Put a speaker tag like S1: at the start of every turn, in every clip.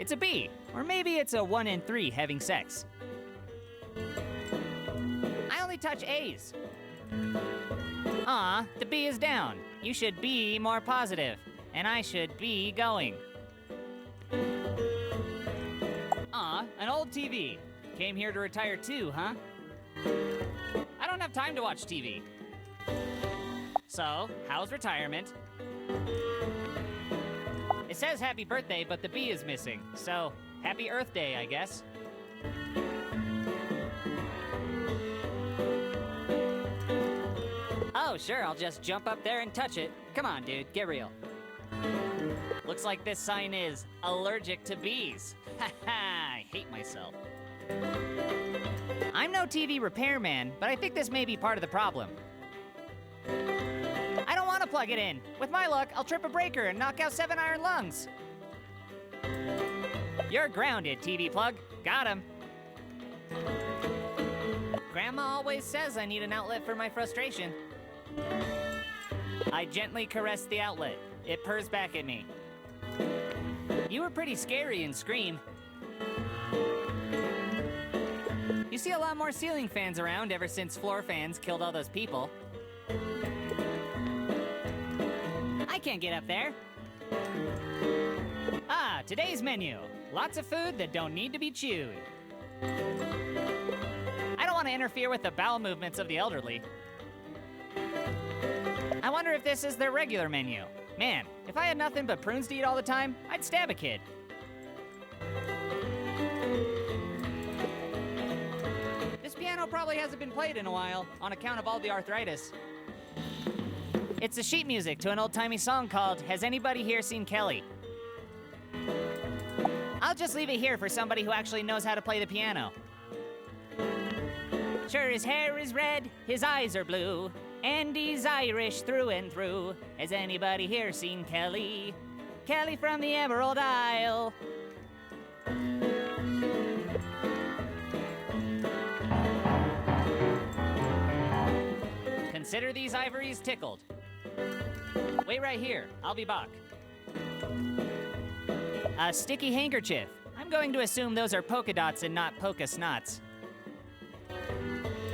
S1: It's a bee. Or maybe it's a 1 in 3 having sex. I only touch A's. Aw, the bee is down. You should be more positive, and I should be going. Aw, an old TV. Came here to retire too, huh? I don't have time to watch TV. So, how's retirement? It says happy birthday, but the bee is missing. So, happy Earth Day, I guess. Oh, sure, I'll just jump up there and touch it. Come on, dude, get real. Looks like this sign is allergic to bees. Haha, I hate myself. I'm no TV repairman, but I think this may be part of the problem. I don't want to plug it in. With my luck, I'll trip a breaker and knock out 7 iron lungs. You're grounded, TV plug. Got him. Grandma always says I need an outlet for my frustration. I gently caress the outlet. It purrs back at me. You were pretty scary in Scream. You see a lot more ceiling fans around ever since floor fans killed all those people. I can't get up there. Ah, today's menu. Lots of food that don't need to be chewed. I don't want to interfere with the bowel movements of the elderly. I wonder if this is their regular menu. Man, if I had nothing but prunes to eat all the time, I'd stab a kid. This piano probably hasn't been played in a while, on account of all the arthritis. It's the sheet music to an old-timey song called Has Anybody Here Seen Kelly? I'll just leave it here for somebody who actually knows how to play the piano. Sure, his hair is red, his eyes are blue, and he's Irish through and through. Has anybody here seen Kelly? Kelly from the Emerald Isle. Consider these ivories tickled. Wait right here, I'll be back. A sticky handkerchief. I'm going to assume those are polka dots and not polka snots.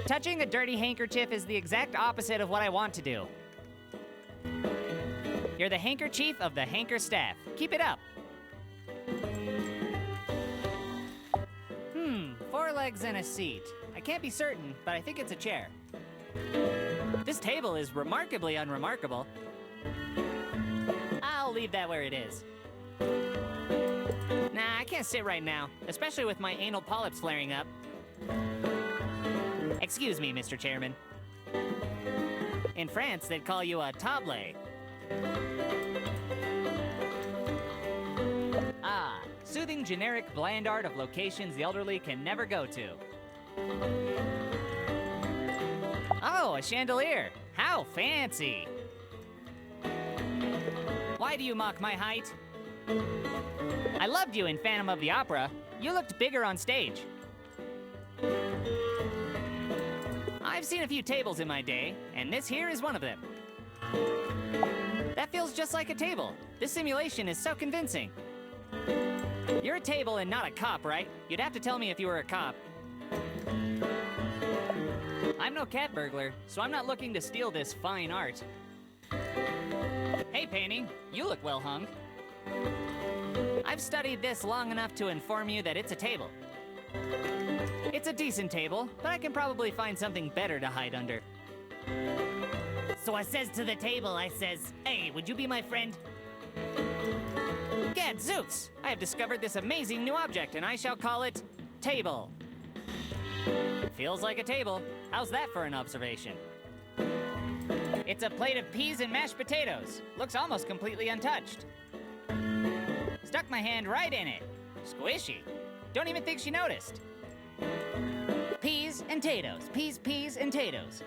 S1: Touching a dirty handkerchief is the exact opposite of what I want to do. You're the handkerchief of the hanker staff. Keep it up. 4 legs and a seat. I can't be certain, but I think it's a chair. This table is remarkably unremarkable. I'll leave that where it is. Nah, I can't sit right now, especially with my anal polyps flaring up. Excuse me, Mr. Chairman. In France, they'd call you a table. Ah, soothing generic bland art of locations the elderly can never go to. Oh, a chandelier. How fancy. Why do you mock my height? I loved you in Phantom of the Opera. You looked bigger on stage. I've seen a few tables in my day, and this here is one of them. That feels just like a table. This simulation is so convincing. You're a table and not a cop, right? You'd have to tell me if you were a cop. I'm no cat burglar, so I'm not looking to steal this fine art. Hey, painting, you look well hung. I've studied this long enough to inform you that it's a table. It's a decent table, but I can probably find something better to hide under. So I says to the table, I says, hey, would you be my friend? Gadzooks! I have discovered this amazing new object, and I shall call it table. Feels like a table. How's that for an observation? It's a plate of peas and mashed potatoes. Looks almost completely untouched. Stuck my hand right in it. Squishy. Don't even think she noticed. Peas and potatoes. Peas, peas, and potatoes.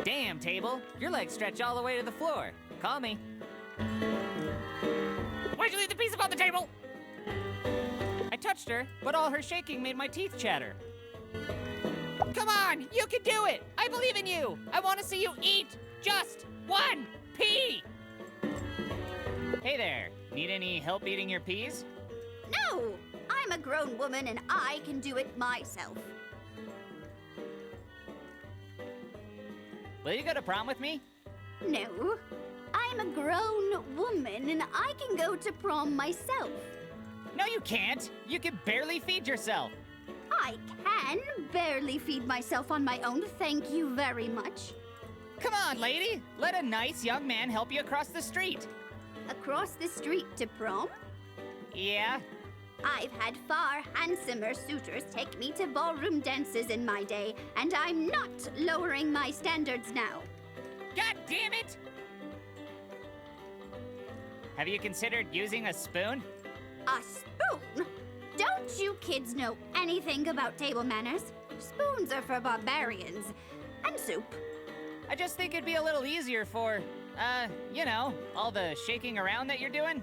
S1: Damn, table. Your legs stretch all the way to the floor. Call me. Why'd you leave the piece upon the table? I touched her, but all her shaking made my teeth chatter. Come on, you can do it! I believe in you! I want to see you eat just one pea! Hey there, need any help eating your peas?
S2: No! I'm a grown woman and I can do it myself.
S1: Will you go to prom with me?
S2: No. I'm a grown woman and I can go to prom myself.
S1: No, you can't. You can barely feed yourself.
S2: I can barely feed myself on my own, thank you very much.
S1: Come on, lady. Let a nice young man help you across the street.
S2: Across the street to prom?
S1: Yeah?
S2: I've had far handsomer suitors take me to ballroom dances in my day, and I'm not lowering my standards now.
S1: God damn it! Have you considered using a spoon?
S2: A spoon? Don't you kids know anything about table manners? Spoons are for barbarians. And soup.
S1: I just think it'd be a little easier for, you know, all the shaking around that you're doing.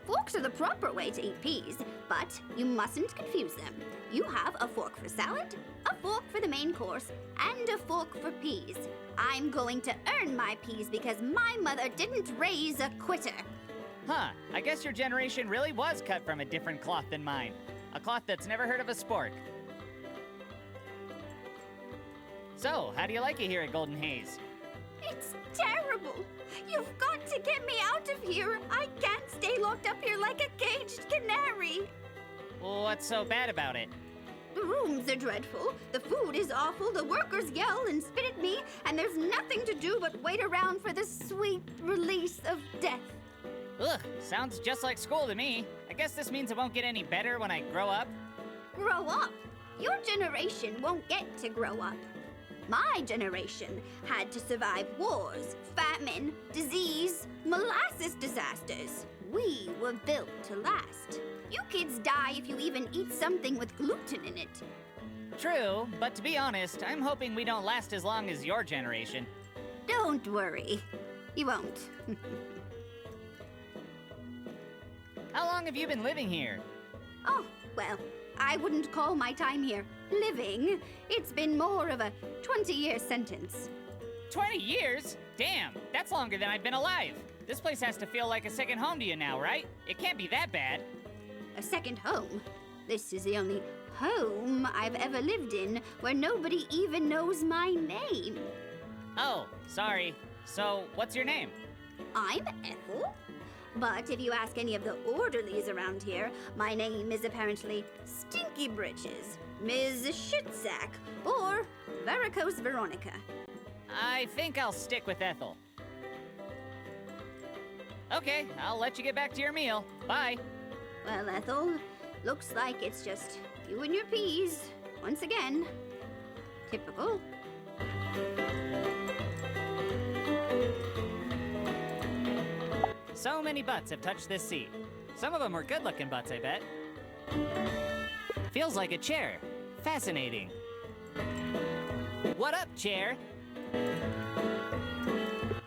S2: Forks are the proper way to eat peas, but you mustn't confuse them. You have a fork for salad, a fork for the main course, and a fork for peas. I'm going to earn my peas because my mother didn't raise a quitter.
S1: Huh, I guess your generation really was cut from a different cloth than mine. A cloth that's never heard of a spork. So, how do you like it here at Golden Haze?
S2: It's terrible. You've got to get me out of here. I can't stay locked up here like a caged canary.
S1: Well, what's so bad about it?
S2: The rooms are dreadful. The food is awful. The workers yell and spit at me. And there's nothing to do but wait around for the sweet release of death.
S1: Ugh, sounds just like school to me. I guess this means it won't get any better when I grow up.
S2: Grow up? Your generation won't get to grow up. My generation had to survive wars, famine, disease, molasses disasters. We were built to last. You kids die if you even eat something with gluten in it.
S1: True, but to be honest, I'm hoping we don't last as long as your generation.
S2: Don't worry. You won't.
S1: How long have you been living here?
S2: Oh, well, I wouldn't call my time here living. It's been more of a 20-year sentence.
S1: 20 years? Damn, that's longer than I've been alive. This place has to feel like a second home to you now, right? It can't be that bad.
S2: A second home? This is the only home I've ever lived in where nobody even knows my name.
S1: Oh, sorry. So, what's your name?
S2: I'm Ethel. But if you ask any of the orderlies around here, my name is apparently Stinky Britches, Ms. Shitsack, or Varicose Veronica.
S1: I think I'll stick with Ethel. Okay, I'll let you get back to your meal. Bye.
S2: Well, Ethel, looks like it's just you and your peas, once again. Typical.
S1: So many butts have touched this seat. Some of them were good-looking butts, I bet. Feels like a chair. Fascinating. What up, chair?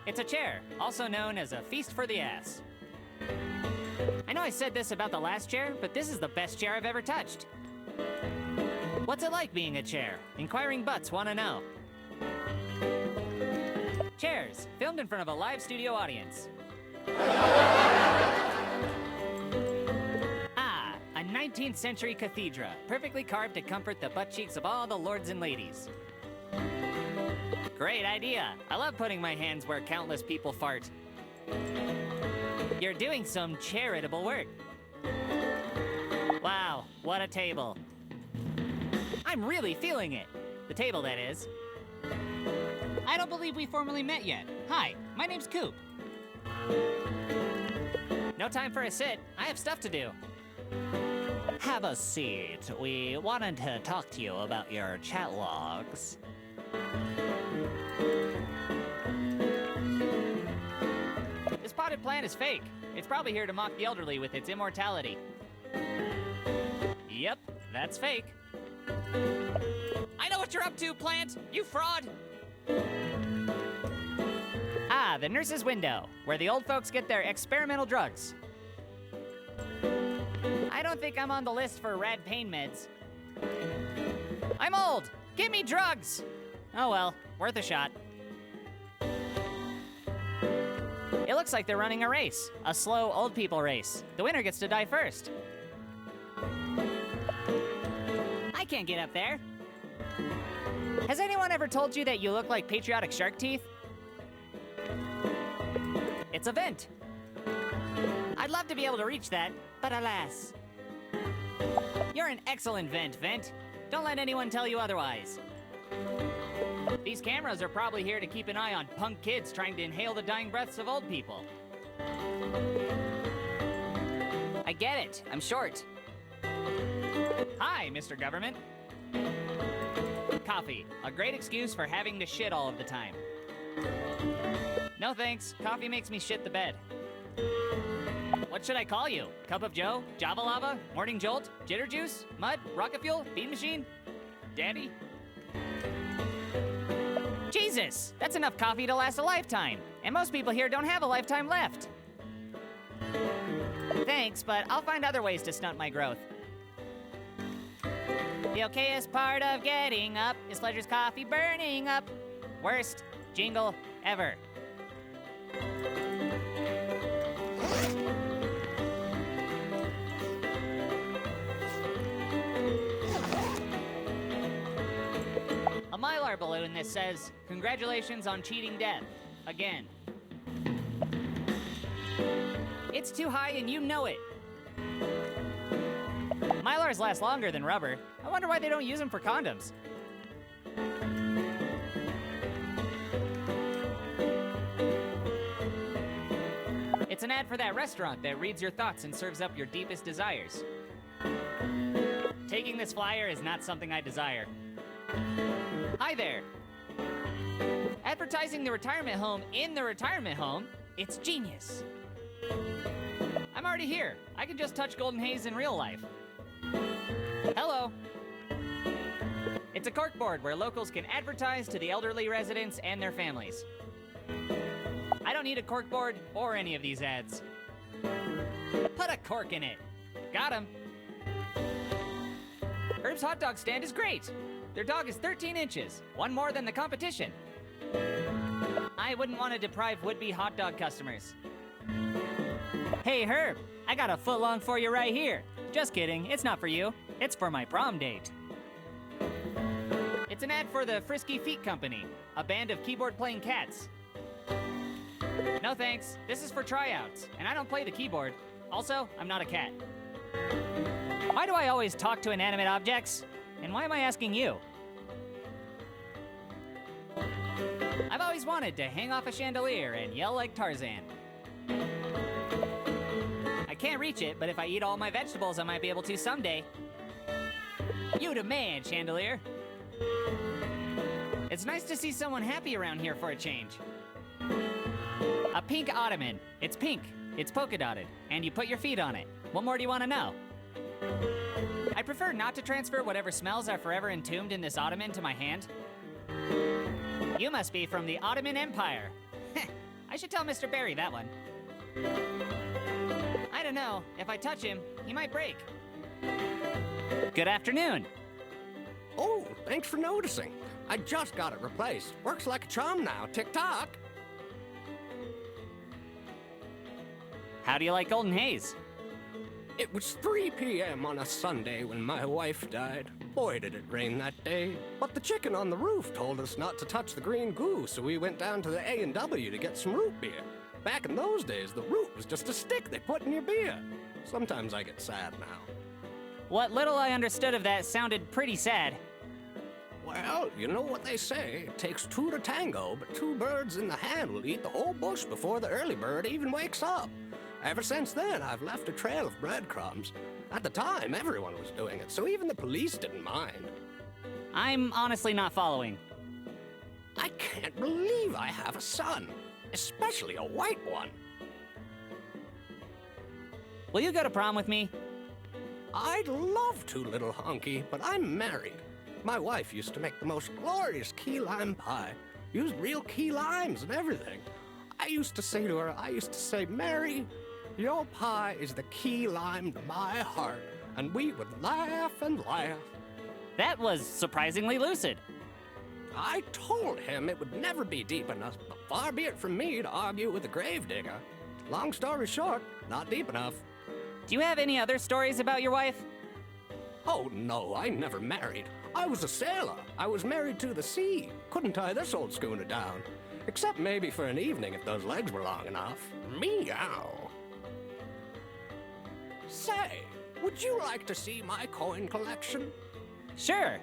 S1: It's a chair, also known as a feast for the ass. I know I said this about the last chair, but this is the best chair I've ever touched. What's it like being a chair? Inquiring butts want to know. Chairs, filmed in front of a live studio audience. Ah, a 19th century cathedra, perfectly carved to comfort the butt cheeks of all the lords and ladies. Great idea. I love putting my hands where countless people fart. You're doing some charitable work. Wow, what a table. I'm really feeling it. The table, that is. I don't believe we formally met yet. Hi, my name's Coop. No time for a sit. I have stuff to do. Have a seat. We wanted to talk to you about your chat logs. This potted plant is fake. It's probably here to mock the elderly with its immortality. Yep, that's fake. I know what you're up to, plant! You fraud! Ah, the nurse's window, where the old folks get their experimental drugs. I don't think I'm on the list for rad pain meds. I'm old! Give me drugs! Oh well, worth a shot. It looks like they're running a race. A slow old people race. The winner gets to die first. I can't get up there. Has anyone ever told you that you look like patriotic shark teeth? It's a vent. I'd love to be able to reach that, but alas. You're an excellent vent, Vent. Don't let anyone tell you otherwise. These cameras are probably here to keep an eye on punk kids trying to inhale the dying breaths of old people. I get it. I'm short. Hi, Mr. Government. Coffee. A great excuse for having to shit all of the time. No thanks. Coffee makes me shit the bed. What should I call you? Cup of Joe? Java Lava? Morning Jolt? Jitter Juice? Mud? Rocket Fuel? Bean Machine? Daddy? Jesus! That's enough coffee to last a lifetime. And most people here don't have a lifetime left. Thanks, but I'll find other ways to stunt my growth. The okayest part of getting up is Fletcher's coffee burning up. Worst jingle ever. A Mylar balloon that says, "Congratulations on cheating death. Again." It's too high and you know it. Mylars last longer than rubber. I wonder why they don't use them for condoms. It's an ad for that restaurant that reads your thoughts and serves up your deepest desires. Taking this flyer is not something I desire. Hi there. Advertising the retirement home in the retirement home, it's genius. I'm already here. I can just touch Golden Haze in real life. Hello. It's a corkboard where locals can advertise to the elderly residents and their families. I don't need a corkboard or any of these ads. Put a cork in it. Got him. Herb's hot dog stand is great. Their dog is 13 inches, one more than the competition. I wouldn't want to deprive would-be hot dog customers. Hey, Herb, I got a footlong for you right here. Just kidding, it's not for you. It's for my prom date. It's an ad for the Frisky Feet Company, a band of keyboard-playing cats. No thanks, this is for tryouts, and I don't play the keyboard. Also, I'm not a cat. Why do I always talk to inanimate objects? And why am I asking you? I've always wanted to hang off a chandelier and yell like Tarzan. I can't reach it, but if I eat all my vegetables, I might be able to someday. You the man, chandelier. It's nice to see someone happy around here for a change. A pink ottoman. It's pink. It's polka dotted. And you put your feet on it. What more do you want to know? I prefer not to transfer whatever smells are forever entombed in this ottoman to my hand. You must be from the Ottoman Empire. I should tell Mr. Barry that one. I don't know. If I touch him, he might break. Good afternoon.
S3: Oh, thanks for noticing. I just got it replaced. Works like a charm now. Tick-tock.
S1: How do you like Golden Haze?
S3: It was 3 p.m. on a Sunday when my wife died. Boy, did it rain that day. But the chicken on the roof told us not to touch the green goo, so we went down to the A&W to get some root beer. Back in those days, the root was just a stick they put in your beer. Sometimes I get sad now.
S1: What little I understood of that sounded pretty sad.
S3: Well, you know what they say. It takes 2 to tango, but 2 birds in the hand will eat the whole bush before the early bird even wakes up. Ever since then, I've left a trail of breadcrumbs. At the time, everyone was doing it, so even the police didn't mind.
S1: I'm honestly not following.
S3: I can't believe I have a son, especially a white one.
S1: Will you go to prom with me?
S3: I'd love to, little honky, but I'm married. My wife used to make the most glorious key lime pie. Used real key limes and everything. I used to say, Mary, your pie is the key lime to my heart. And we would laugh and laugh.
S1: That was surprisingly lucid.
S3: I told him it would never be deep enough, but far be it from me to argue with a gravedigger. Long story short, not deep enough.
S1: Do you have any other stories about your wife?
S3: Oh, no, I never married. I was a sailor. I was married to the sea. Couldn't tie this old schooner down. Except maybe for an evening if those legs were long enough. Meow. Say, would you like to see my coin collection?
S1: Sure.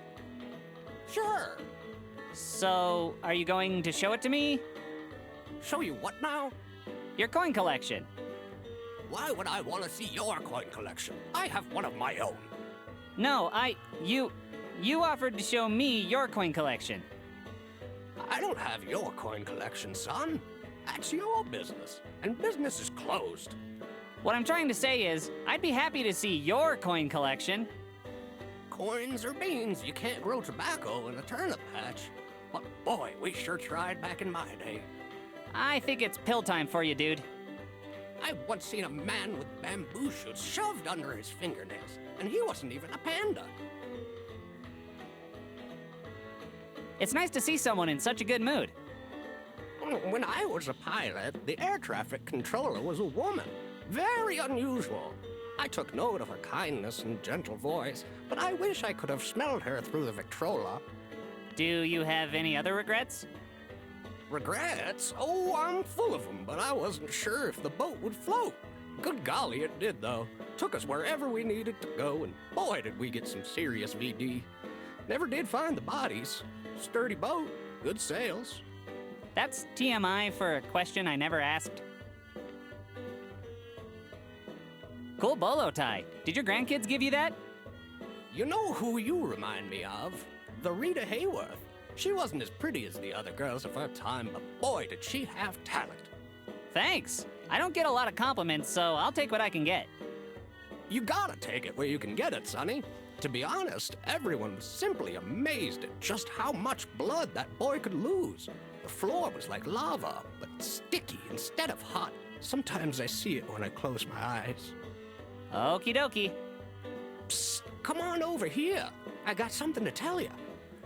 S3: Sure.
S1: So, are you going to show it to me?
S3: Show you what now?
S1: Your coin collection.
S3: Why would I want to see your coin collection? I have one of my own.
S1: No, you offered to show me your coin collection.
S3: I don't have your coin collection, son. That's your business, and business is closed.
S1: What I'm trying to say is, I'd be happy to see your coin collection.
S3: Coins or beans, you can't grow tobacco in a turnip patch. But boy, we sure tried back in my day.
S1: I think it's pill time for you, dude.
S3: I once seen a man with bamboo shoots shoved under his fingernails, and he wasn't even a panda.
S1: It's nice to see someone in such a good mood.
S3: When I was a pilot, the air traffic controller was a woman. Very unusual. I took note of her kindness and gentle voice, but I wish I could have smelled her through the Victrola.
S1: Do you have any other regrets?
S3: Regrets? Oh, I'm full of them, but I wasn't sure if the boat would float. Good golly, it did, though. Took us wherever we needed to go, and boy, did we get some serious VD. Never did find the bodies. Sturdy boat, good sails.
S1: That's TMI for a question I never asked. Cool bolo tie. Did your grandkids give you that?
S3: You know who you remind me of? The Rita Hayworth. She wasn't as pretty as the other girls of her time, but boy, did she have talent.
S1: Thanks. I don't get a lot of compliments, so I'll take what I can get.
S3: You gotta take it where you can get it, Sonny. To be honest, everyone was simply amazed at just how much blood that boy could lose. The floor was like lava, but sticky instead of hot. Sometimes I see it when I close my eyes.
S1: Okie dokie.
S3: Psst, come on over here. I got something to tell you.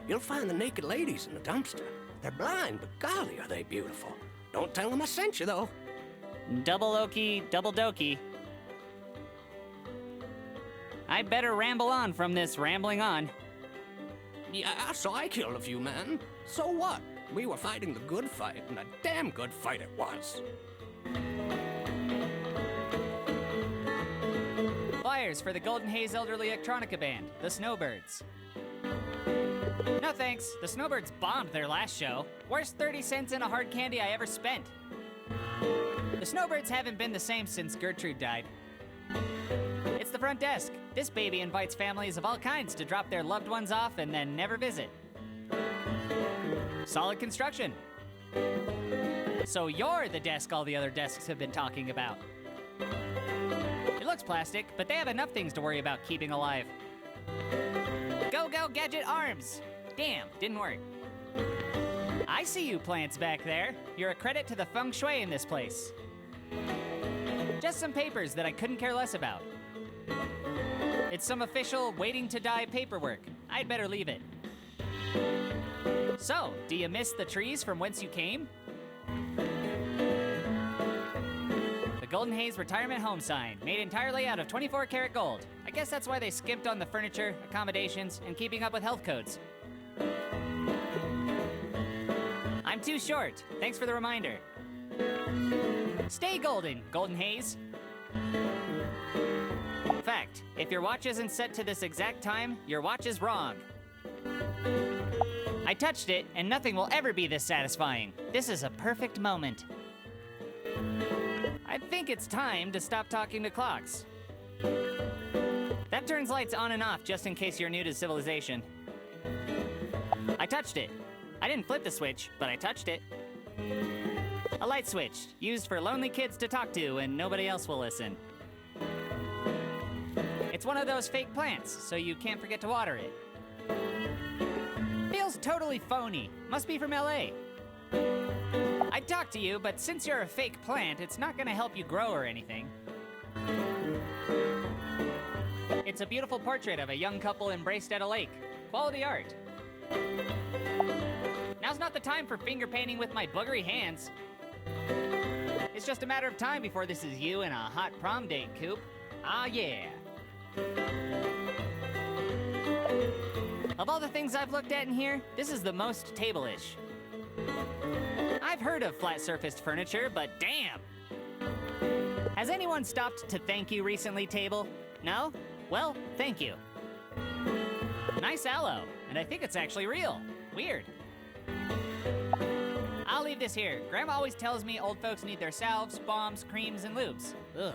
S3: You'll find the naked ladies in the dumpster. They're blind, but golly, are they beautiful. Don't tell them I sent you, though.
S1: Double okie, double dokey. I better ramble on from this rambling on.
S3: Yeah, so I killed a few men. So what? We were fighting the good fight, and a damn good fight it was.
S1: Flyers for the Golden Haze Elderly Electronica Band, the Snowbirds. No thanks, the Snowbirds bombed their last show. Worst 30 cents in a hard candy I ever spent. The Snowbirds haven't been the same since Gertrude died. It's the front desk. This baby invites families of all kinds to drop their loved ones off and then never visit. Solid construction. So you're the desk all the other desks have been talking about. It looks plastic, but they have enough things to worry about keeping alive. Go, go, gadget arms! Damn, didn't work. I see you plants back there. You're a credit to the feng shui in this place. Just some papers that I couldn't care less about. It's some official waiting to die paperwork. I'd better leave it. So, do you miss the trees from whence you came? The Golden Haze Retirement Home sign, made entirely out of 24-karat gold. I guess that's why they skimped on the furniture, accommodations, and keeping up with health codes. I'm too short. Thanks for the reminder. Stay golden, Golden Haze. In fact, if your watch isn't set to this exact time, your watch is wrong. I touched it, and nothing will ever be this satisfying. This is a perfect moment. I think it's time to stop talking to clocks. That turns lights on and off just in case you're new to civilization. I touched it. I didn't flip the switch, but I touched it. A light switch, used for lonely kids to talk to and nobody else will listen. It's one of those fake plants, so you can't forget to water it. Feels totally phony. Must be from LA. I'd talk to you, but since you're a fake plant, it's not gonna help you grow or anything. It's a beautiful portrait of a young couple embraced at a lake. Quality art. Now's not the time for finger painting with my boogery hands. It's just a matter of time before this is you in a hot prom date, Coop. Ah, yeah. Of all the things I've looked at in here, this is the most table-ish. I've heard of flat-surfaced furniture, but damn! Has anyone stopped to thank you recently, table? No? Well, thank you. Nice aloe, and I think it's actually real. Weird. I'll leave this here. Grandma always tells me old folks need their salves, balms, creams, and lubes. Ugh.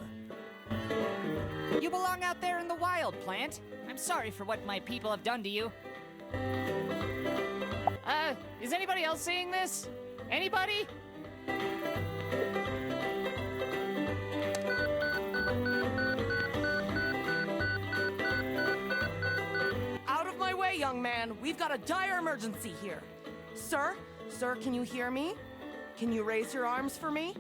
S1: You belong out there in the wild, plant. I'm sorry for what my people have done to you. Is anybody else seeing this? Anybody?
S4: Out of my way, young man. We've got a dire emergency here. Sir? Sir, can you hear me? Can you raise your arms for me?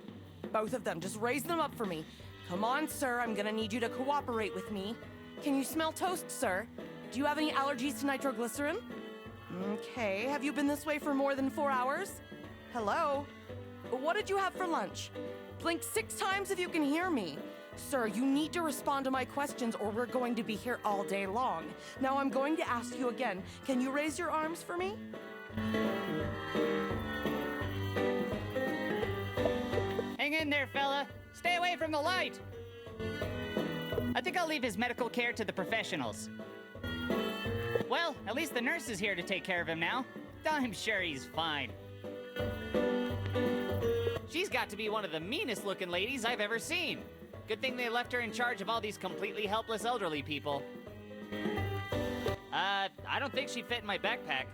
S4: Both of them. Just raise them up for me. Come on, sir. I'm gonna need you to cooperate with me. Can you smell toast, sir? Do you have any allergies to nitroglycerin? Okay. Have you been this way for more than 4 hours? Hello? What did you have for lunch? Blink 6 times if you can hear me. Sir, you need to respond to my questions or we're going to be here all day long. Now I'm going to ask you again. Can you raise your arms for me?
S1: Hang in there, fella. Stay away from the light. I think I'll leave his medical care to the professionals. Well, at least the nurse is here to take care of him now. I'm sure he's fine. She's got to be one of the meanest looking ladies I've ever seen. Good thing they left her in charge of all these completely helpless elderly people. I don't think she'd fit in my backpack.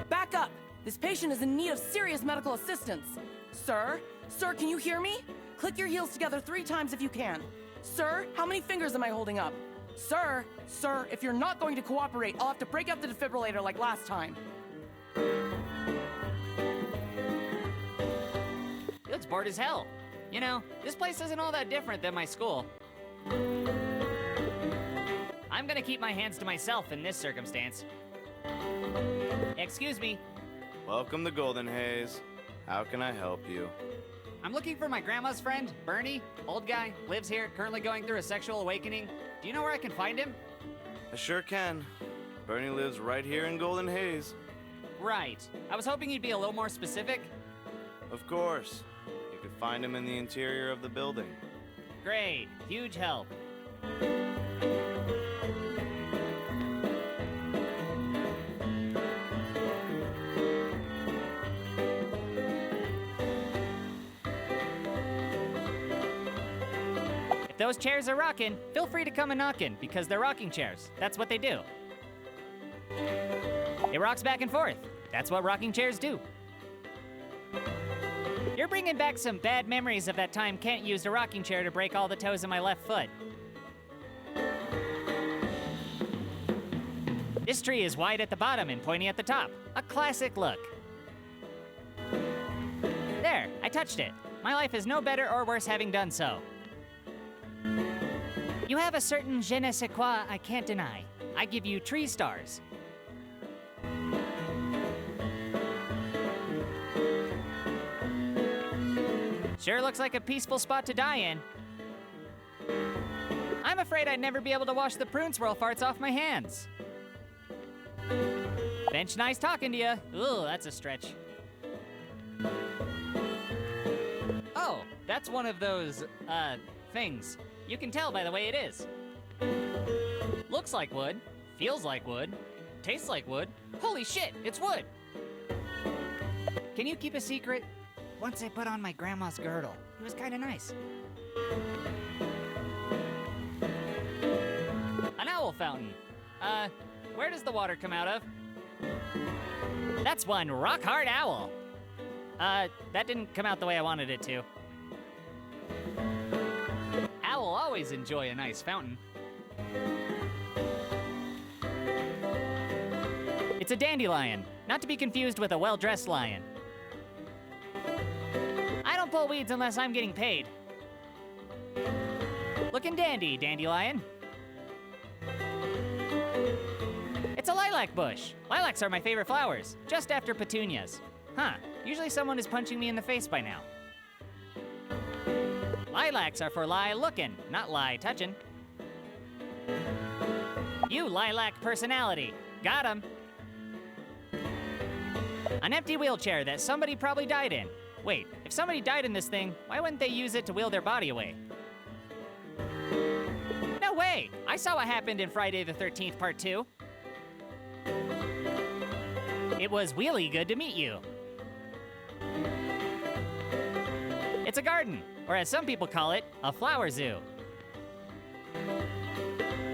S4: Back up! This patient is in need of serious medical assistance. Sir? Sir, can you hear me? Click your heels together 3 times if you can. Sir, how many fingers am I holding up? Sir? Sir, if you're not going to cooperate, I'll have to break up the defibrillator like last time.
S1: He looks bored as hell. You know, this place isn't all that different than my school. I'm gonna keep my hands to myself in this circumstance. Excuse me.
S5: Welcome to Golden Haze. How can I help you?
S1: I'm looking for my grandma's friend, Bernie. Old guy, lives here, currently going through a sexual awakening. Do you know where I can find him?
S5: I sure can. Bernie lives right here in Golden Haze.
S1: Right. I was hoping you'd be a little more specific.
S5: Of course. You could find him in the interior of the building.
S1: Great. Huge help. If those chairs are rocking, feel free to come a knockin', because they're rocking chairs. That's what they do. It rocks back and forth. That's what rocking chairs do. You're bringing back some bad memories of that time Kent used a rocking chair to break all the toes in my left foot. This tree is wide at the bottom and pointy at the top. A classic look. There, I touched it. My life is no better or worse having done so. You have a certain je ne sais quoi I can't deny. I give you 3 stars. Sure looks like a peaceful spot to die in. I'm afraid I'd never be able to wash the prune swirl farts off my hands. Bench nice talking to you. Ooh, that's a stretch. Oh, that's one of those, things. You can tell by the way it is. Looks like wood, feels like wood, tastes like wood. Holy shit, it's wood! Can you keep a secret? Once I put on my grandma's girdle. It was kinda nice. An owl fountain. Where does the water come out of? That's one rock-hard owl. That didn't come out the way I wanted it to. Owl always enjoy a nice fountain. It's a dandelion, not to be confused with a well-dressed lion. I don't pull weeds unless I'm getting paid. Looking dandy, dandelion. It's a lilac bush. Lilacs are my favorite flowers, just after petunias. Huh, usually someone is punching me in the face by now. Lilacs are for lie looking, not lie touching. You lilac personality. Got him. An empty wheelchair that somebody probably died in. Wait, if somebody died in this thing, why wouldn't they use it to wheel their body away? No way! I saw what happened in Friday the 13th Part 2. It was really good to meet you. It's a garden, or as some people call it, a flower zoo.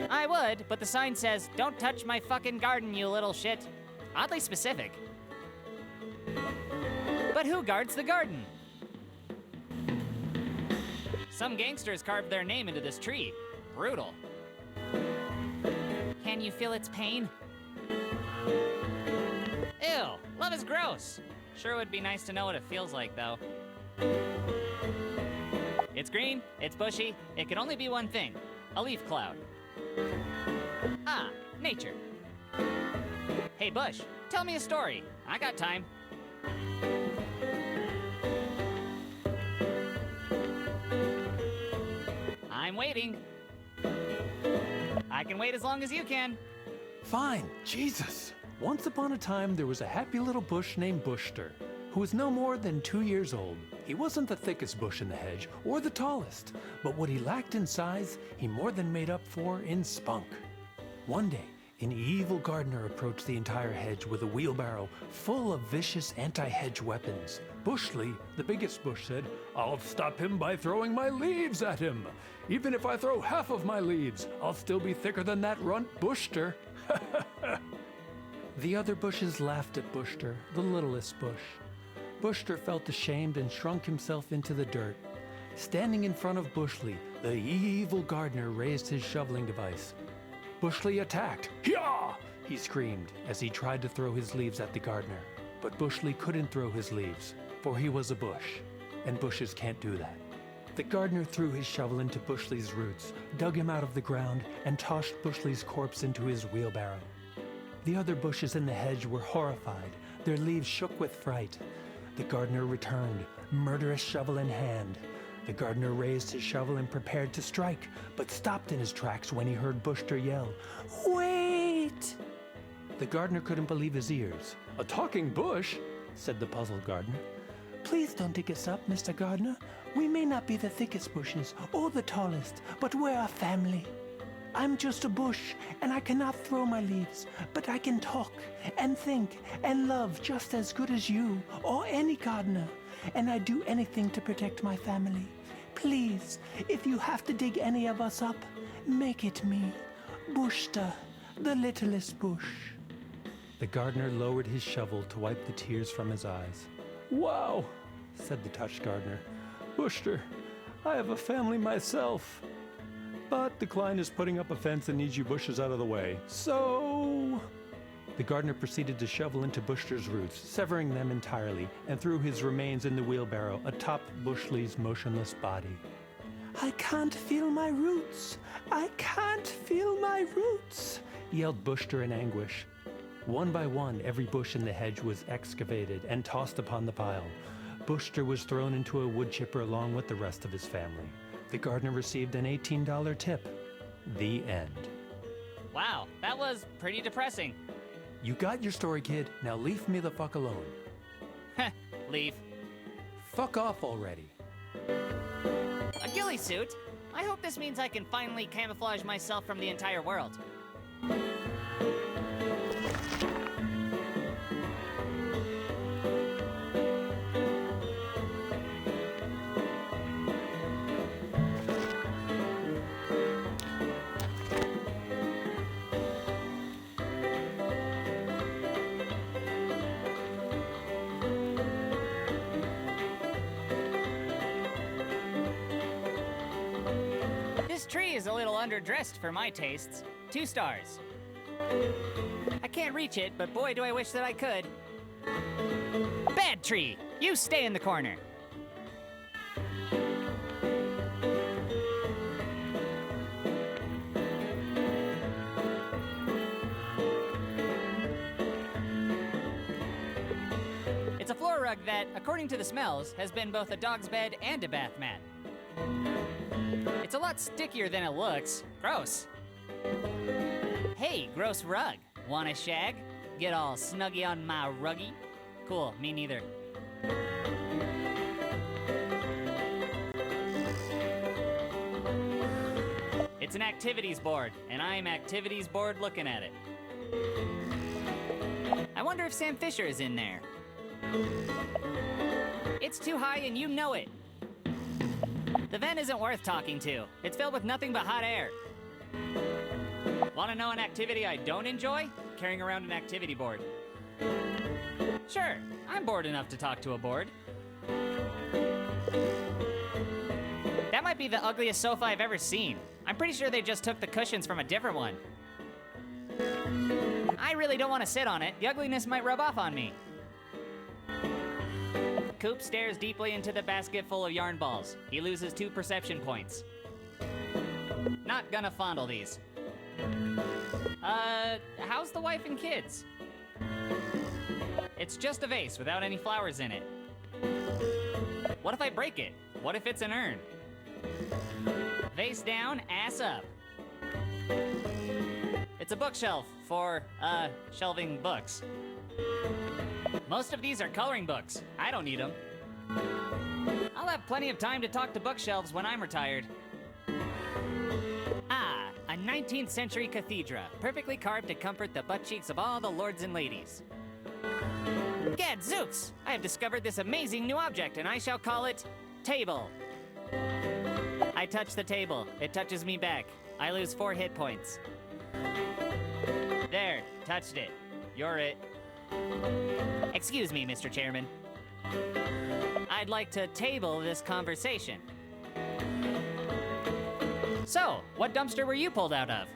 S1: I would, but the sign says, "Don't touch my fucking garden, you little shit." Oddly specific. But who guards the garden? Some gangsters carved their name into this tree. Brutal. Can you feel its pain? Ew, love is gross. Sure would be nice to know what it feels like, though. It's green, it's bushy, it can only be one thing. A leaf cloud. Ah, nature. Hey, Bush, tell me a story. I got time. I'm waiting. I can wait as long as you can.
S6: Fine, Jesus. Once upon a time, there was a happy little bush named Bushter, who was no more than 2 years old. He wasn't the thickest bush in the hedge, or the tallest, but what he lacked in size, he more than made up for in spunk. One day, an evil gardener approached the entire hedge with a wheelbarrow full of vicious anti-hedge weapons. Bushley, the biggest bush, said, "I'll stop him by throwing my leaves at him. Even if I throw half of my leaves, I'll still be thicker than that runt Bushter." The other bushes laughed at Bushter, the littlest bush. Bushter felt ashamed and shrunk himself into the dirt. Standing in front of Bushley, the evil gardener raised his shoveling device. Bushley attacked. "Hyah!" he screamed as he tried to throw his leaves at the gardener. But Bushley couldn't throw his leaves, for he was a bush, and bushes can't do that. The gardener threw his shovel into Bushley's roots, dug him out of the ground, and tossed Bushley's corpse into his wheelbarrow. The other bushes in the hedge were horrified. Their leaves shook with fright. The gardener returned, murderous shovel in hand. The gardener raised his shovel and prepared to strike, but stopped in his tracks when he heard Bushter yell, "Wait!" The gardener couldn't believe his ears. "A talking bush?" said the puzzled gardener. "Please don't dig us up, Mr. Gardener. We may not be the thickest bushes or the tallest, but we're a family. I'm just a bush, and I cannot throw my leaves, but I can talk and think and love just as good as you or any gardener, and I'd do anything to protect my family. Please, if you have to dig any of us up, make it me, Bushter, the littlest bush." The gardener lowered his shovel to wipe the tears from his eyes. "Wow," said the touched gardener. "Bushter, I have a family myself. But the client is putting up a fence and needs you bushes out of the way. So..." The gardener proceeded to shovel into Bushter's roots, severing them entirely, and threw his remains in the wheelbarrow atop Bushley's motionless body. "I can't feel my roots! I can't feel my roots!" yelled Bushter in anguish. One by one, every bush in the hedge was excavated and tossed upon the pile. Bushter was thrown into a wood chipper along with the rest of his family. The gardener received an $18 tip. The end.
S1: Wow, that was pretty depressing.
S6: You got your story, kid. Now leave me the fuck alone.
S1: Heh, leave.
S6: Fuck off already.
S1: A ghillie suit? I hope this means I can finally camouflage myself from the entire world. This tree is a little underdressed for my tastes. 2 stars. I can't reach it, but boy do I wish that I could. Bad tree! You stay in the corner. It's a floor rug that, according to the smells, has been both a dog's bed and a bath mat. It's a lot stickier than it looks. Gross. Hey, gross rug. Want a shag? Get all snuggy on my ruggy? Cool, me neither. It's an activities board, and I'm activities bored looking at it. I wonder if Sam Fisher is in there. It's too high and you know it. The vent isn't worth talking to. It's filled with nothing but hot air. Want to know an activity I don't enjoy? Carrying around an activity board. Sure, I'm bored enough to talk to a board. That might be the ugliest sofa I've ever seen. I'm pretty sure they just took the cushions from a different one. I really don't want to sit on it. The ugliness might rub off on me. Coop stares deeply into the basket full of yarn balls. He loses 2 perception points. Not gonna fondle these. How's the wife and kids? It's just a vase without any flowers in it. What if I break it? What if it's an urn? Vase down, ass up. It's a bookshelf for, shelving books. Most of these are coloring books. I don't need them. I'll have plenty of time to talk to bookshelves when I'm retired. Ah, a 19th century cathedra, perfectly carved to comfort the butt cheeks of all the lords and ladies. Gadzooks! I have discovered this amazing new object, and I shall call it table. I touch the table. It touches me back. I lose 4 hit points. There, touched it. You're it. Excuse me, Mr. Chairman. I'd like to table this conversation. So, what dumpster were you pulled out of?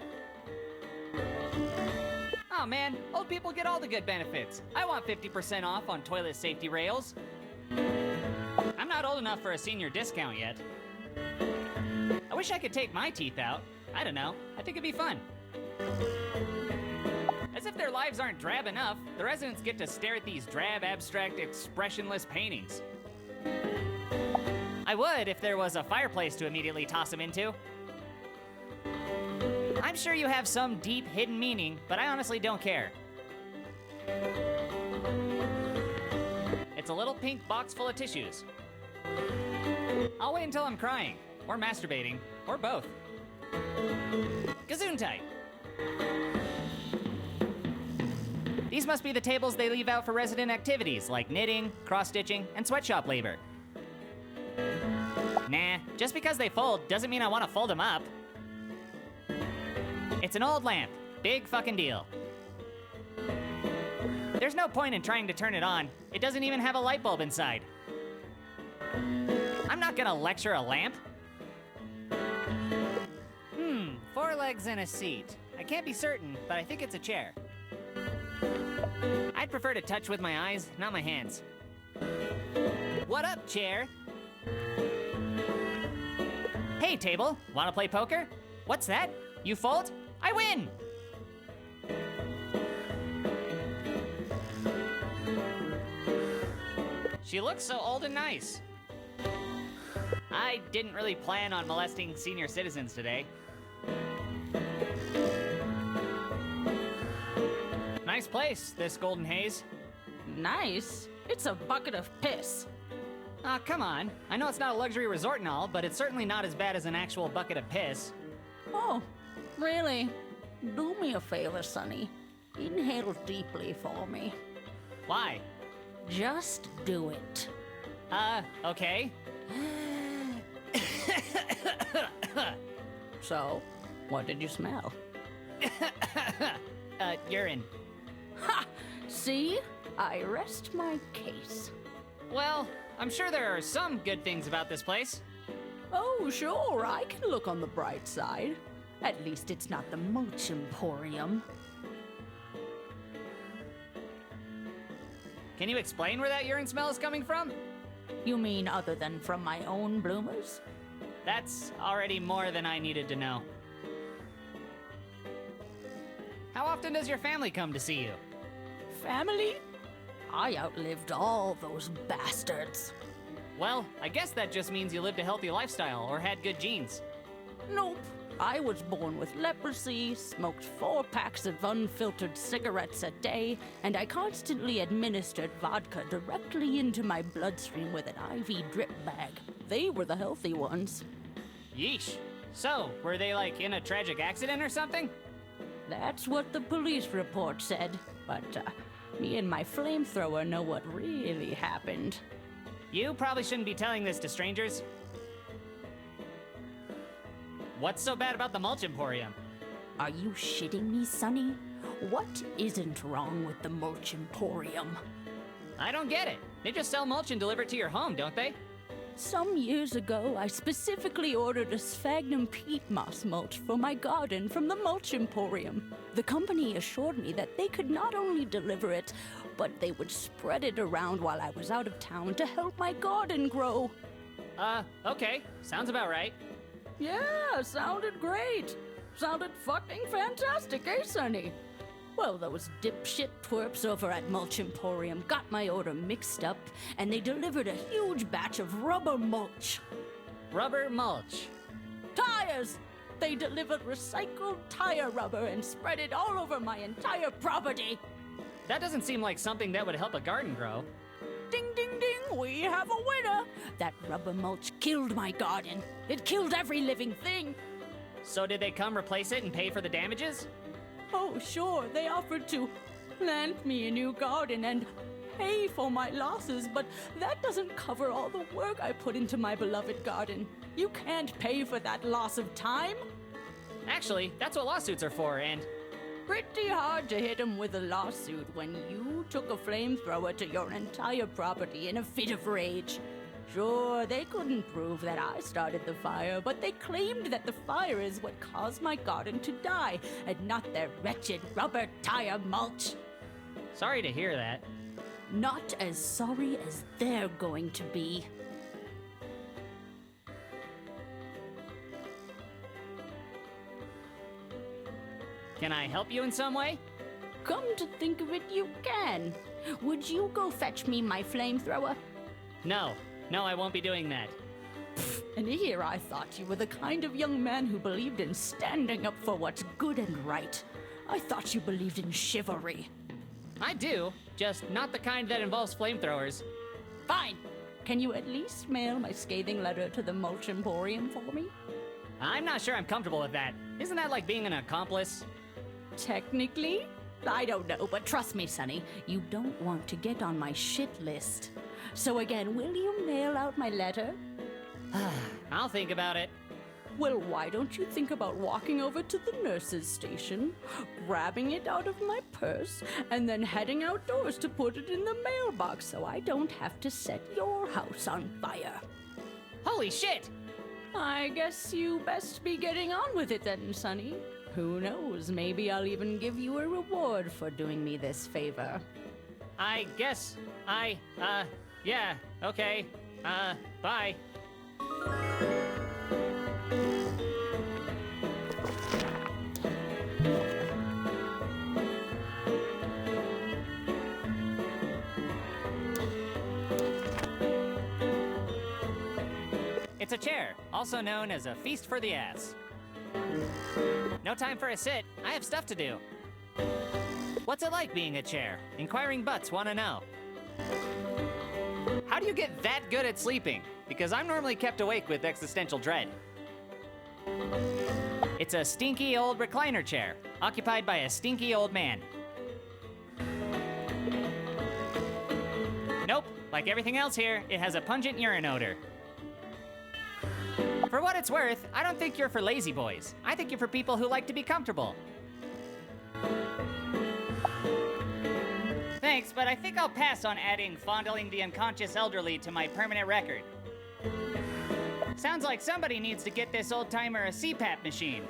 S1: Oh man, old people get all the good benefits. I want 50% off on toilet safety rails. I'm not old enough for a senior discount yet. I wish I could take my teeth out. I don't know, I think it'd be fun. As if their lives aren't drab enough, the residents get to stare at these drab, abstract, expressionless paintings. I would if there was a fireplace to immediately toss them into. I'm sure you have some deep, hidden meaning, but I honestly don't care. It's a little pink box full of tissues. I'll wait until I'm crying, or masturbating, or both. Gesundheit! These must be the tables they leave out for resident activities, like knitting, cross-stitching, and sweatshop labor. Nah, just because they fold doesn't mean I want to fold them up. It's an old lamp. Big fucking deal. There's no point in trying to turn it on. It doesn't even have a light bulb inside. I'm not gonna lecture a lamp. 4 legs and a seat. I can't be certain, but I think it's a chair. I'd prefer to touch with my eyes, not my hands. What up, chair? Hey, table. Wanna play poker? What's that? You fold? I win! She looks so old and nice. I didn't really plan on molesting senior citizens today. Nice place, this Golden Haze.
S7: Nice? It's a bucket of piss.
S1: Aw, come on. I know it's not a luxury resort and all, but it's certainly not as bad as an actual bucket of piss.
S7: Oh, really? Do me a favor, Sonny. Inhale deeply for me.
S1: Why?
S7: Just do it.
S1: Okay.
S7: So, what did you smell?
S1: Urine.
S7: Ha! See? I rest my case.
S1: Well, I'm sure there are some good things about this place.
S7: Oh, sure, I can look on the bright side. At least it's not the Mooch Emporium.
S1: Can you explain where that urine smell is coming from?
S7: You mean other than from my own bloomers?
S1: That's already more than I needed to know. How often does your family come to see you?
S7: Family? I outlived all those bastards.
S1: Well, I guess that just means you lived a healthy lifestyle or had good genes.
S7: Nope. I was born with leprosy, smoked 4 packs of unfiltered cigarettes a day, and I constantly administered vodka directly into my bloodstream with an IV drip bag. They were the healthy ones.
S1: Yeesh. So, were they like in a tragic accident or something?
S7: That's what the police report said, but me and my flamethrower know what really happened.
S1: You probably shouldn't be telling this to strangers. What's so bad about the Mulch Emporium?
S7: Are you shitting me, Sonny? What isn't wrong with the Mulch Emporium?
S1: I don't get it. They just sell mulch and deliver it to your home, don't they?
S7: Some years ago, I specifically ordered a sphagnum peat moss mulch for my garden from the Mulch Emporium. The company assured me that they could not only deliver it, but they would spread it around while I was out of town to help my garden grow.
S1: Okay. Sounds about right.
S7: Yeah, sounded great. Sounded fucking fantastic, eh, Sonny? Well, those dipshit twerps over at Mulch Emporium got my order mixed up, and they delivered a huge batch of rubber mulch.
S1: Rubber mulch.
S7: Tires! They delivered recycled tire rubber and spread it all over my entire property.
S1: That doesn't seem like something that would help a garden grow.
S7: Ding, ding, ding, we have a winner! That rubber mulch killed my garden. It killed every living thing.
S1: So did they come replace it and pay for the damages?
S7: Oh, sure, they offered to plant me a new garden and pay for my losses, but that doesn't cover all the work I put into my beloved garden. You can't pay for that loss of time.
S1: Actually, that's what lawsuits are for, and
S7: Pretty hard to hit 'em with a lawsuit when you took a flamethrower to your entire property in a fit of rage. Sure, they couldn't prove that I started the fire, but they claimed that the fire is what caused my garden to die, and not their wretched rubber tire mulch.
S1: sorry to hear that.
S7: Not as sorry as they're going to be.
S1: Can I help you in some way?
S7: Come to think of it, you can. Would you go fetch me my flamethrower?
S1: No, I won't be doing that.
S7: And here I thought you were the kind of young man who believed in standing up for what's good and right. I thought you believed in chivalry.
S1: I do, just not the kind that involves flamethrowers.
S7: Fine. Can you at least mail my scathing letter to the Mulch Emporium for me?
S1: I'm not sure I'm comfortable with that. Isn't that like being an accomplice?
S7: Technically? I don't know, but trust me, Sonny, you don't want to get on my shit list. So again, will you mail out my letter?
S1: I'll think about it.
S7: Well, why don't you think about walking over to the nurse's station, grabbing it out of my purse, and then heading outdoors to put it in the mailbox so I don't have to set your house on fire?
S1: Holy shit!
S7: I guess you best be getting on with it then, Sonny. Who knows, maybe I'll even give you a reward for doing me this favor.
S1: I guess yeah, okay. Bye. It's a chair, also known as a feast for the ass. No time for a sit. I have stuff to do. What's it like being a chair? Inquiring butts want to know. How do you get that good at sleeping? Because I'm normally kept awake with existential dread. It's a stinky old recliner chair, occupied by a stinky old man. Nope, like everything else here, it has a pungent urine odor. For what it's worth, I don't think you're for lazy boys. I think you're for people who like to be comfortable. Thanks, but I think I'll pass on adding fondling the unconscious elderly to my permanent record. Sounds like somebody needs to get this old-timer a CPAP machine.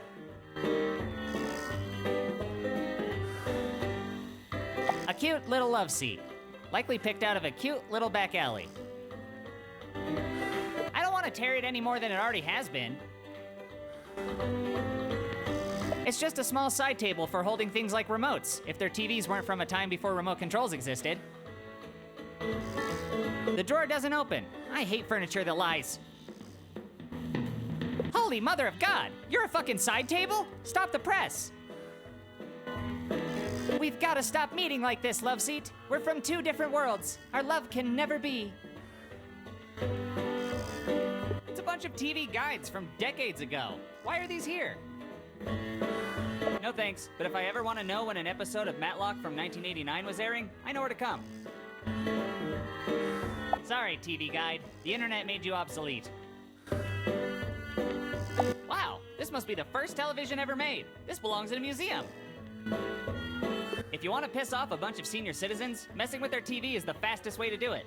S1: A cute little love seat, likely picked out of a cute little back alley. I don't want to tear it any more than it already has been. It's just a small side table for holding things like remotes, if their TVs weren't from a time before remote controls existed. The drawer doesn't open. I hate furniture that lies. Holy mother of God! You're a fucking side table? Stop the press! We've gotta stop meeting like this, love seat. We're from two different worlds. Our love can never be. It's a bunch of TV guides from decades ago. Why are these here? No thanks, but if I ever want to know when an episode of Matlock from 1989 was airing, I know where to come. Sorry, TV guide. The internet made you obsolete. Wow, this must be the first television ever made. This belongs in a museum. If you want to piss off a bunch of senior citizens, messing with their TV is the fastest way to do it.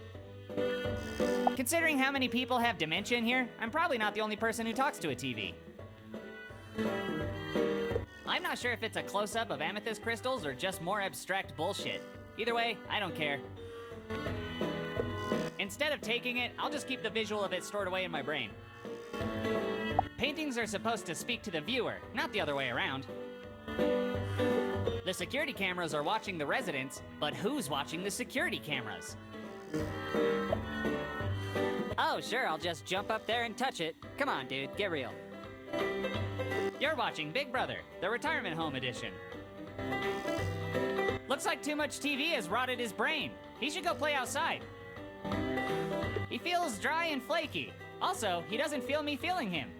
S1: Considering how many people have dementia in here, I'm probably not the only person who talks to a TV. I'm not sure if it's a close-up of amethyst crystals or just more abstract bullshit. Either way, I don't care. Instead of taking it, I'll just keep the visual of it stored away in my brain. Paintings are supposed to speak to the viewer, not the other way around. The security cameras are watching the residents, but who's watching the security cameras? Oh, sure, I'll just jump up there and touch it. Come on, dude, get real. You're watching Big Brother, the retirement home edition. Looks like too much TV has rotted his brain. He should go play outside. He feels dry and flaky. Also, he doesn't feel me feeling him.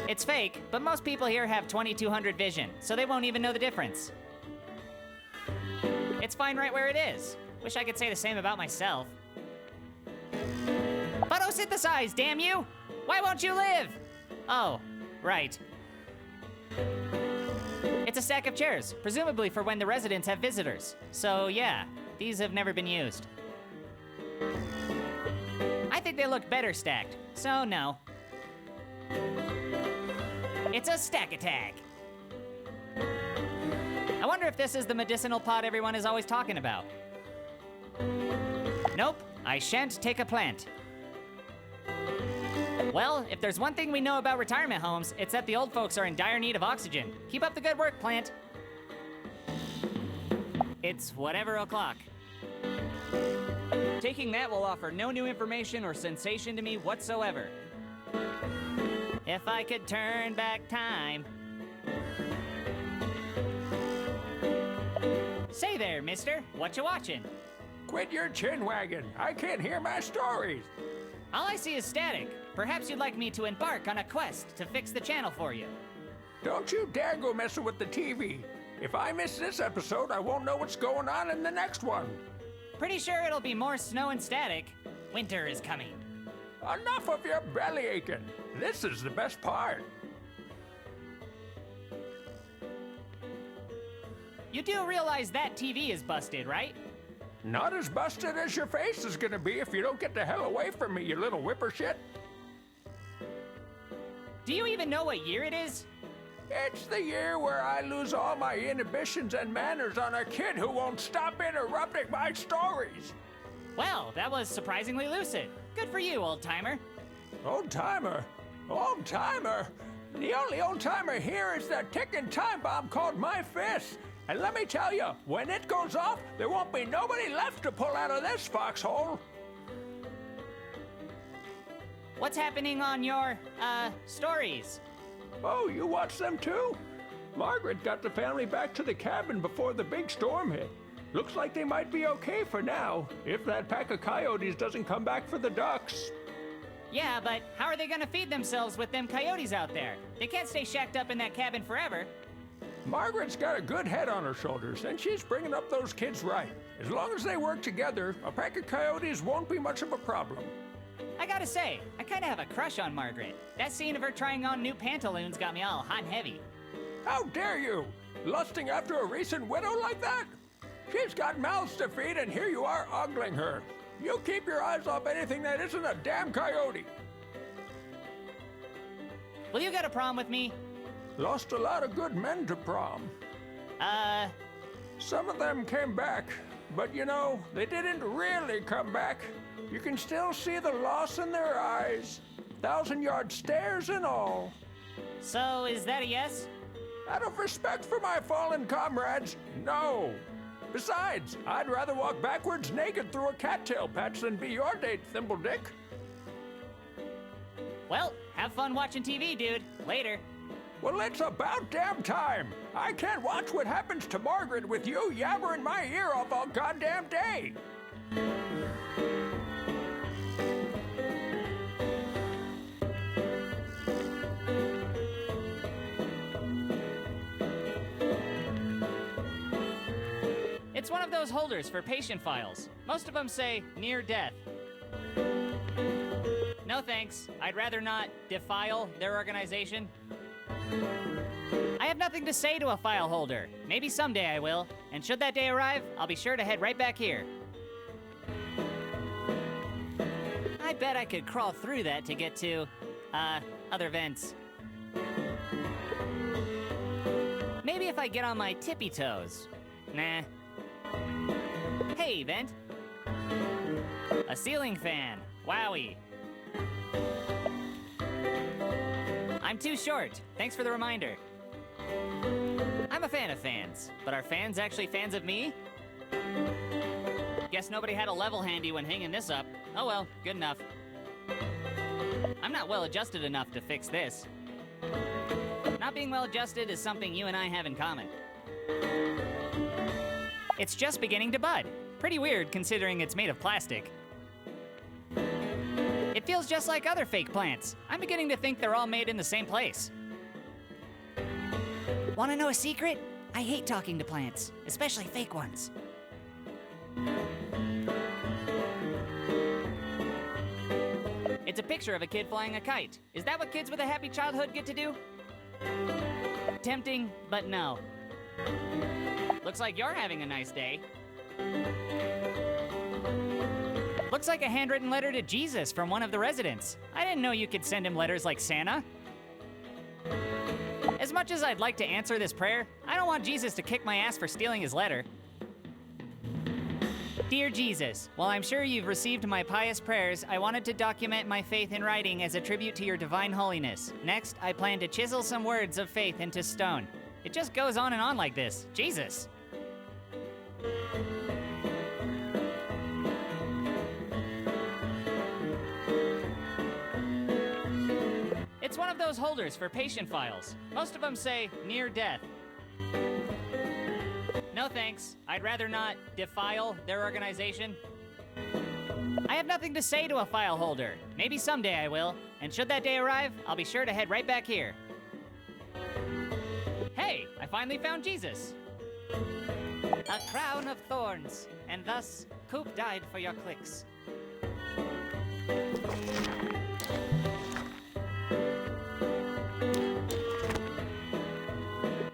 S1: It's fake, but most people here have 2200 vision, so they won't even know the difference. It's fine right where it is. Wish I could say the same about myself. Photosynthesize, damn you! Why won't you live? Oh, right. It's a stack of chairs, presumably for when the residents have visitors. So yeah, these have never been used. I think they look better stacked, so no. It's a stack attack. I wonder if this is the medicinal pot everyone is always talking about. Nope, I shan't take a plant. Well, if there's one thing we know about retirement homes, it's that the old folks are in dire need of oxygen. Keep up the good work, plant. It's whatever o'clock. Taking that will offer no new information or sensation to me whatsoever. If I could turn back time. Say there, mister. What you watching?
S8: Quit your chin wagging. I can't hear my stories.
S1: All I see is static. Perhaps you'd like me to embark on a quest to fix the channel for you.
S8: Don't you dare go messing with the TV. If I miss this episode, I won't know what's going on in the next one.
S1: Pretty sure it'll be more snow and static. Winter is coming.
S8: Enough of your belly aching. This is the best part.
S1: You do realize that TV is busted, right?
S8: Not as busted as your face is gonna be if you don't get the hell away from me, you little whipper shit.
S1: Do you even know what year it is?
S8: It's the year where I lose all my inhibitions and manners on a kid who won't stop interrupting my stories.
S1: Well, that was surprisingly lucid. Good for you, old-timer.
S8: Old-timer? Old-timer? The only old-timer here is that ticking time bomb called my fist. And let me tell you, when it goes off, there won't be nobody left to pull out of this foxhole.
S1: What's happening on your, stories?
S8: Oh, you watch them too? Margaret got the family back to the cabin before the big storm hit. Looks like they might be okay for now, if that pack of coyotes doesn't come back for the ducks.
S1: Yeah, but how are they gonna feed themselves with them coyotes out there? They can't stay shacked up in that cabin forever.
S8: Margaret's got a good head on her shoulders, and she's bringing up those kids right. As long as they work together, a pack of coyotes won't be much of a problem.
S1: I gotta say, I kinda have a crush on Margaret. That scene of her trying on new pantaloons got me all hot and heavy.
S8: How dare you? Lusting after a recent widow like that? She's got mouths to feed, and here you are ogling her. You keep your eyes off anything that isn't a damn coyote.
S1: Will you go to prom with me?
S8: Lost a lot of good men to prom. Some of them came back, but you know, they didn't really come back. You can still see the loss in their eyes. 1,000-yard stares and all.
S1: So, is that a yes?
S8: Out of respect for my fallen comrades, no. Besides, I'd rather walk backwards naked through a cattail patch than be your date, Thimbledick.
S1: Well, have fun watching TV, dude. Later.
S8: Well, it's about damn time. I can't watch what happens to Margaret with you yabbering my ear off all goddamn day.
S1: It's one of those holders for patient files. Most of them say near death. No thanks. I'd rather not defile their organization. I have nothing to say to a file holder. Maybe someday I will. And should that day arrive, I'll be sure to head right back here. I bet I could crawl through that to get to, other vents. Maybe if I get on my tippy toes. Nah. Hey, vent. A ceiling fan. Wowie. I'm too short. Thanks for the reminder. I'm a fan of fans, but are fans actually fans of me? Guess nobody had a level handy when hanging this up. Oh well, good enough. I'm not well adjusted enough to fix this. Not being well adjusted is something you and I have in common. It's just beginning to bud. Pretty weird considering it's made of plastic. It feels just like other fake plants. I'm beginning to think they're all made in the same place. Want to know a secret? I hate talking to plants, especially fake ones. It's a picture of a kid flying a kite. Is that what kids with a happy childhood get to do? Tempting, but no. Looks like you're having a nice day. Looks like a handwritten letter to Jesus from one of the residents. I didn't know you could send him letters like Santa. As much as I'd like to answer this prayer, I don't want Jesus to kick my ass for stealing his letter. Dear Jesus, while I'm sure you've received my pious prayers, I wanted to document my faith in writing as a tribute to your divine holiness. Next, I plan to chisel some words of faith into stone. It just goes on and on like this. Jesus. It's one of those holders for patient files. Most of them say near death. No thanks. I'd rather not defile their organization. I have nothing to say to a file holder. Maybe someday I will. And should that day arrive, I'll be sure to head right back here. Hey, I finally found Jesus. A crown of thorns, and thus Coop died for your clicks.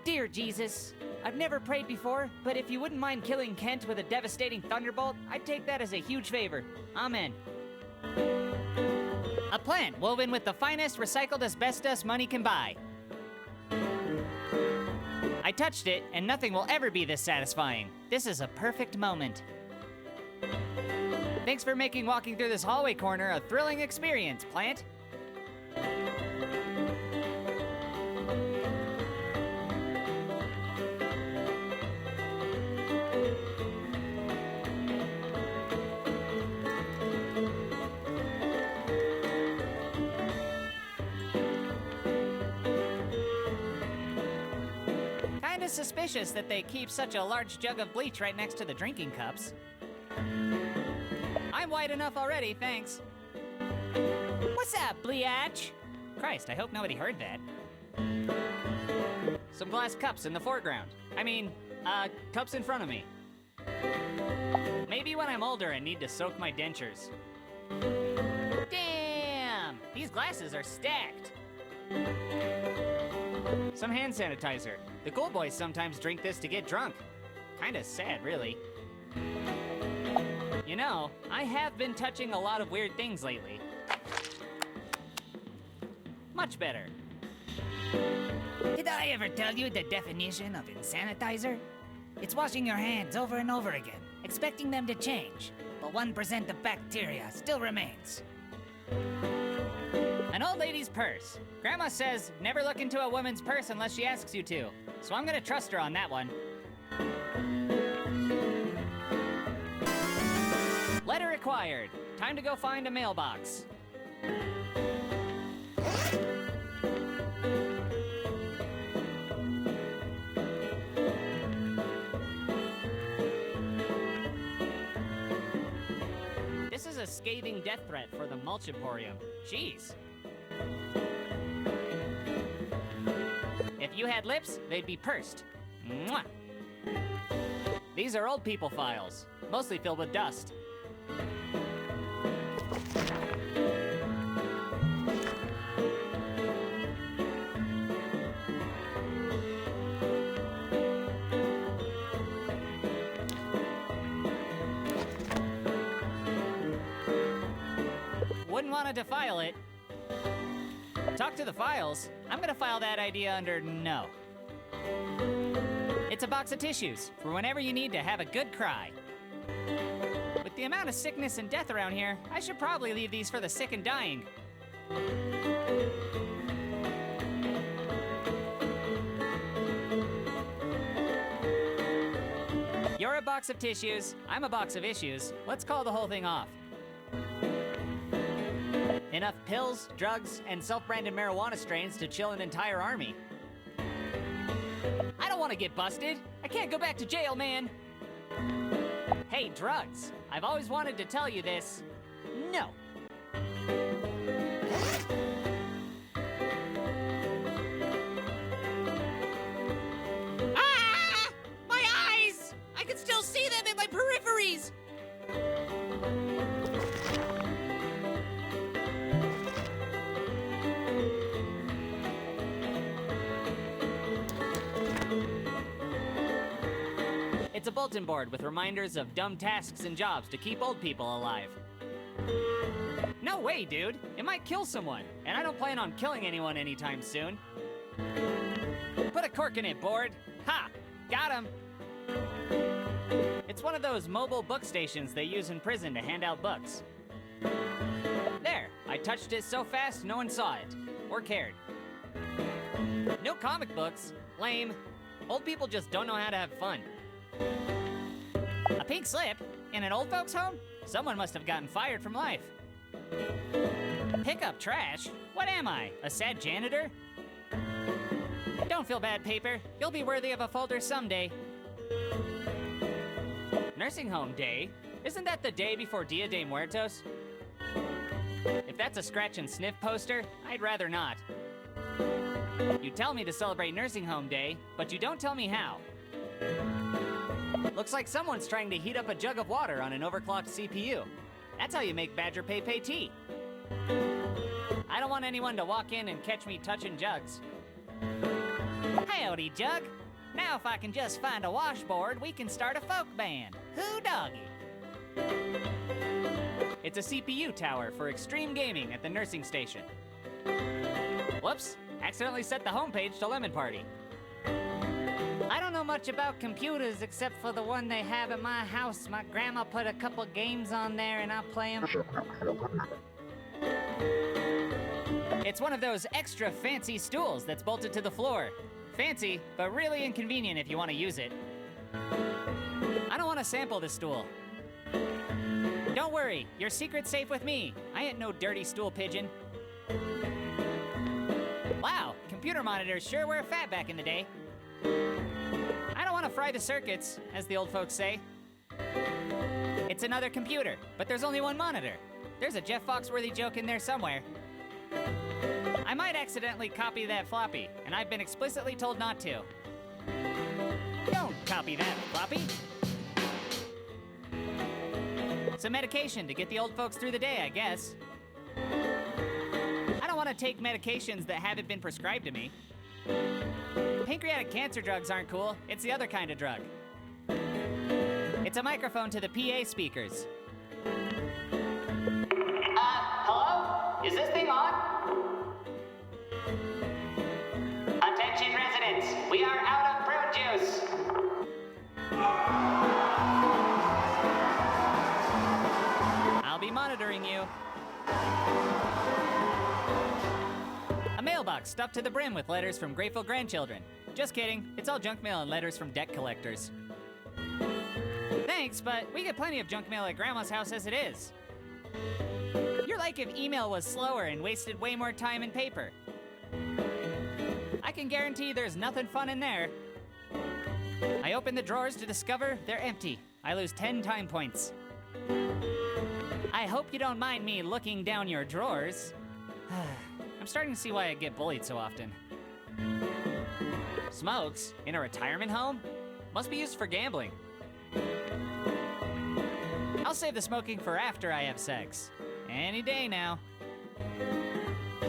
S1: Dear Jesus, I've never prayed before, but if you wouldn't mind killing Kent with a devastating thunderbolt, I'd take that as a huge favor. Amen. A plant woven with the finest recycled asbestos money can buy. I touched it, and nothing will ever be this satisfying. This is a perfect moment. Thanks for making walking through this hallway corner a thrilling experience, plant. Kinda suspicious that they keep such a large jug of bleach right next to the drinking cups. I'm white enough already, thanks. What's up, Bleach? Christ, I hope nobody heard that. Some glass cups in the foreground. I mean, cups in front of me. Maybe when I'm older and need to soak my dentures. Damn! These glasses are stacked. Some hand sanitizer. The cool boys sometimes drink this to get drunk. Kinda sad, really. You know, I have been touching a lot of weird things lately. Much better. Did I ever tell you the definition of insanitizer? It's washing your hands over and over again, expecting them to change, but 1% of bacteria still remains. An old lady's purse. Grandma says never look into a woman's purse unless she asks you to, so I'm gonna trust her on that one. Letter acquired. Time to go find a mailbox. a scathing death threat for the Mulch Emporium. Jeez. If you had lips, they'd be pursed. Mwah! These are old people files, mostly filled with dust. Wouldn't want to defile it. Talk to the files. I'm gonna file that idea under no. It's a box of tissues for whenever you need to have a good cry. With the amount of sickness and death around here, I should probably leave these for the sick and dying. You're a box of tissues, I'm a box of issues. Let's call the whole thing off. Enough pills, drugs, and self-branded marijuana strains to chill an entire army. I don't want to get busted. I can't go back to jail, man. Hey, drugs. I've always wanted to tell you this. No.
S9: Ah! My eyes! I can still see them in my peripheries!
S1: It's a bulletin board with reminders of dumb tasks and jobs to keep old people alive. No way, dude. It might kill someone, and I don't plan on killing anyone anytime soon. Put a cork in it, board. Ha! Got him! It's one of those mobile book stations they use in prison to hand out books. There, I touched it so fast no one saw it, or cared. No comic books. Lame. Old people just don't know how to have fun. A pink slip? In an old folks' home? Someone must have gotten fired from life. Pick up trash? What am I, a sad janitor? Don't feel bad, paper. You'll be worthy of a folder someday. Nursing home day? Isn't that the day before Dia de Muertos? If that's a scratch and sniff poster, I'd rather not. You tell me to celebrate nursing home day, but you don't tell me how. Looks like someone's trying to heat up a jug of water on an overclocked CPU. That's how you make Badger Pay tea. I don't want anyone to walk in and catch me touching jugs. Howdy, Jug. Now if I can just find a washboard, we can start a folk band. Who doggy? It's a CPU tower for extreme gaming at the nursing station. Whoops, accidentally set the homepage to Lemon Party. I don't know much about computers except for the one they have at my house. My grandma put a couple games on there and I play them. It's one of those extra fancy stools that's bolted to the floor. Fancy, but really inconvenient if you want to use it. I don't want to sample this stool. Don't worry, your secret's safe with me. I ain't no dirty stool pigeon. Wow, computer monitors sure were fat back in the day. I don't want to fry the circuits, as the old folks say. It's another computer, but there's only one monitor. There's a Jeff Foxworthy joke in there somewhere. I might accidentally copy that floppy, and I've been explicitly told not to. Don't copy that floppy. Some medication to get the old folks through the day, I guess. I don't want to take medications that haven't been prescribed to me. Pancreatic cancer drugs aren't cool. It's the other kind of drug. It's a microphone to the PA speakers. Hello? Is this thing on? Attention residents, we are out of prune juice. I'll be monitoring you. A mailbox stuffed to the brim with letters from grateful grandchildren. Just kidding, it's all junk mail and letters from debt collectors. Thanks, but we get plenty of junk mail at Grandma's house as it is. You're like if email was slower and wasted way more time and paper. I can guarantee there's nothing fun in there. I open the drawers to discover they're empty. I lose 10 time points. I I hope you don't mind me looking down your drawers. I'm starting to see why I get bullied so often. Smokes? In a retirement home? Must be used for gambling. I'll save the smoking for after I have sex. Any day now.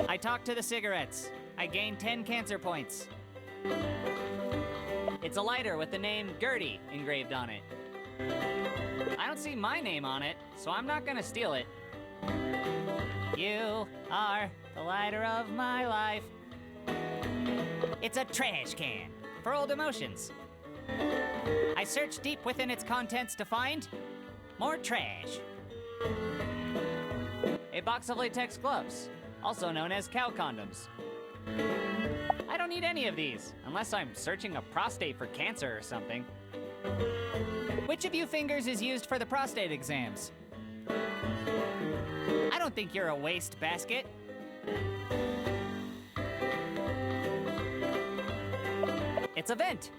S1: I talk to the cigarettes. I gain 10 cancer points. It's a lighter with the name Gertie engraved on it. I don't see my name on it, so I'm not gonna steal it. You are the lighter of my life. It's a trash can for old emotions. I search deep within its contents to find more trash. A box of latex gloves, also known as cow condoms. I don't need any of these, unless I'm searching a prostate for cancer or something. Which of you fingers is used for the prostate exams? I don't think you're a waste basket. It's a vent.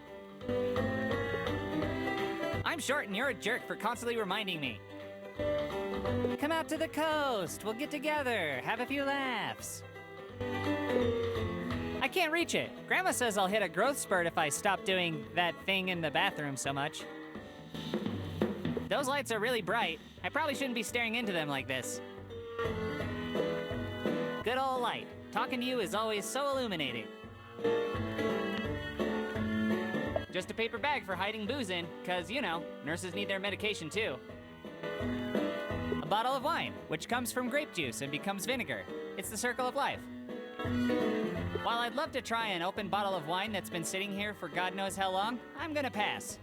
S1: I'm short and you're a jerk for constantly reminding me. Come out to the coast, we'll get together, have a few laughs. I can't reach it. Grandma says I'll hit a growth spurt if I stop doing that thing in the bathroom so much. Those lights are really bright. I probably shouldn't be staring into them like this. Good old light. Talking to you is always so illuminating. Just a paper bag for hiding booze in, 'cause, you know, nurses need their medication too. A bottle of wine, which comes from grape juice and becomes vinegar. It's the circle of life. While I'd love to try an open bottle of wine that's been sitting here for God knows how long, I'm gonna pass.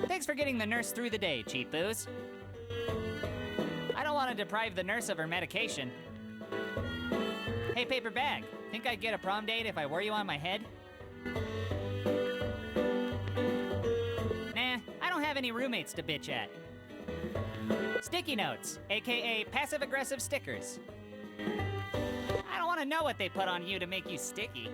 S1: Thanks for getting the nurse through the day, cheap booze. I don't want to deprive the nurse of her medication. Hey, paper bag, think I'd get a prom date if I wore you on my head? Nah, I don't have any roommates to bitch at. Sticky notes, aka passive-aggressive stickers. I don't want to know what they put on you to make you sticky.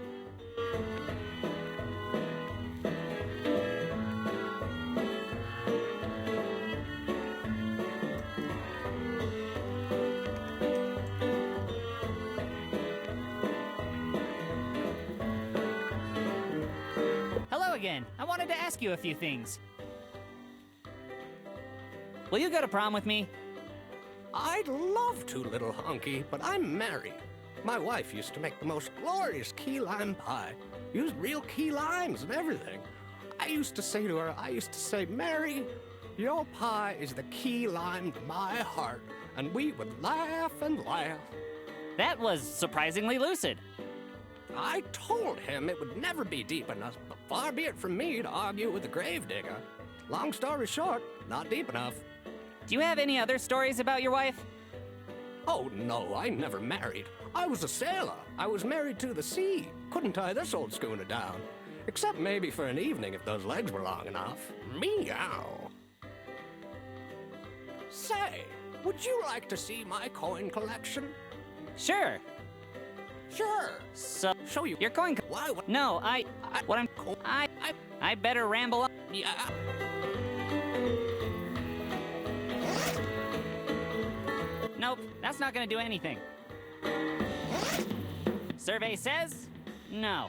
S1: Hello again. I wanted to ask you a few things. Will you go to prom with me?
S3: I'd love to, little honky, but I'm married. My wife used to make the most glorious key lime pie. Used real key limes and everything. I used to say, Mary, your pie is the key lime to my heart. And we would laugh and laugh.
S1: That was surprisingly lucid.
S3: I told him it would never be deep enough, but far be it from me to argue with a gravedigger. Long story short, not deep enough.
S1: Do you have any other stories about your wife?
S3: Oh no, I never married. I was a sailor. I was married to the sea. Couldn't tie this old schooner down. Except maybe for an evening if those legs were long enough. Meow. Say, would you like to see my coin collection?
S1: Sure.
S3: Sure.
S1: So,
S3: Show you
S1: your coin.
S3: Why? What?
S1: No, I better ramble on.
S3: Yeah.
S1: Nope, that's not gonna do anything. Survey says no.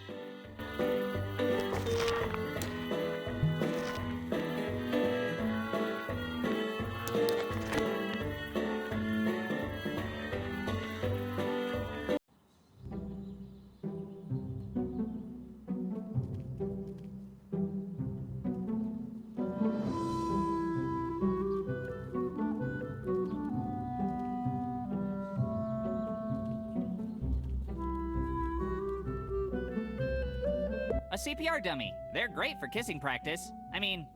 S1: A CPR dummy. They're great for kissing practice. I mean,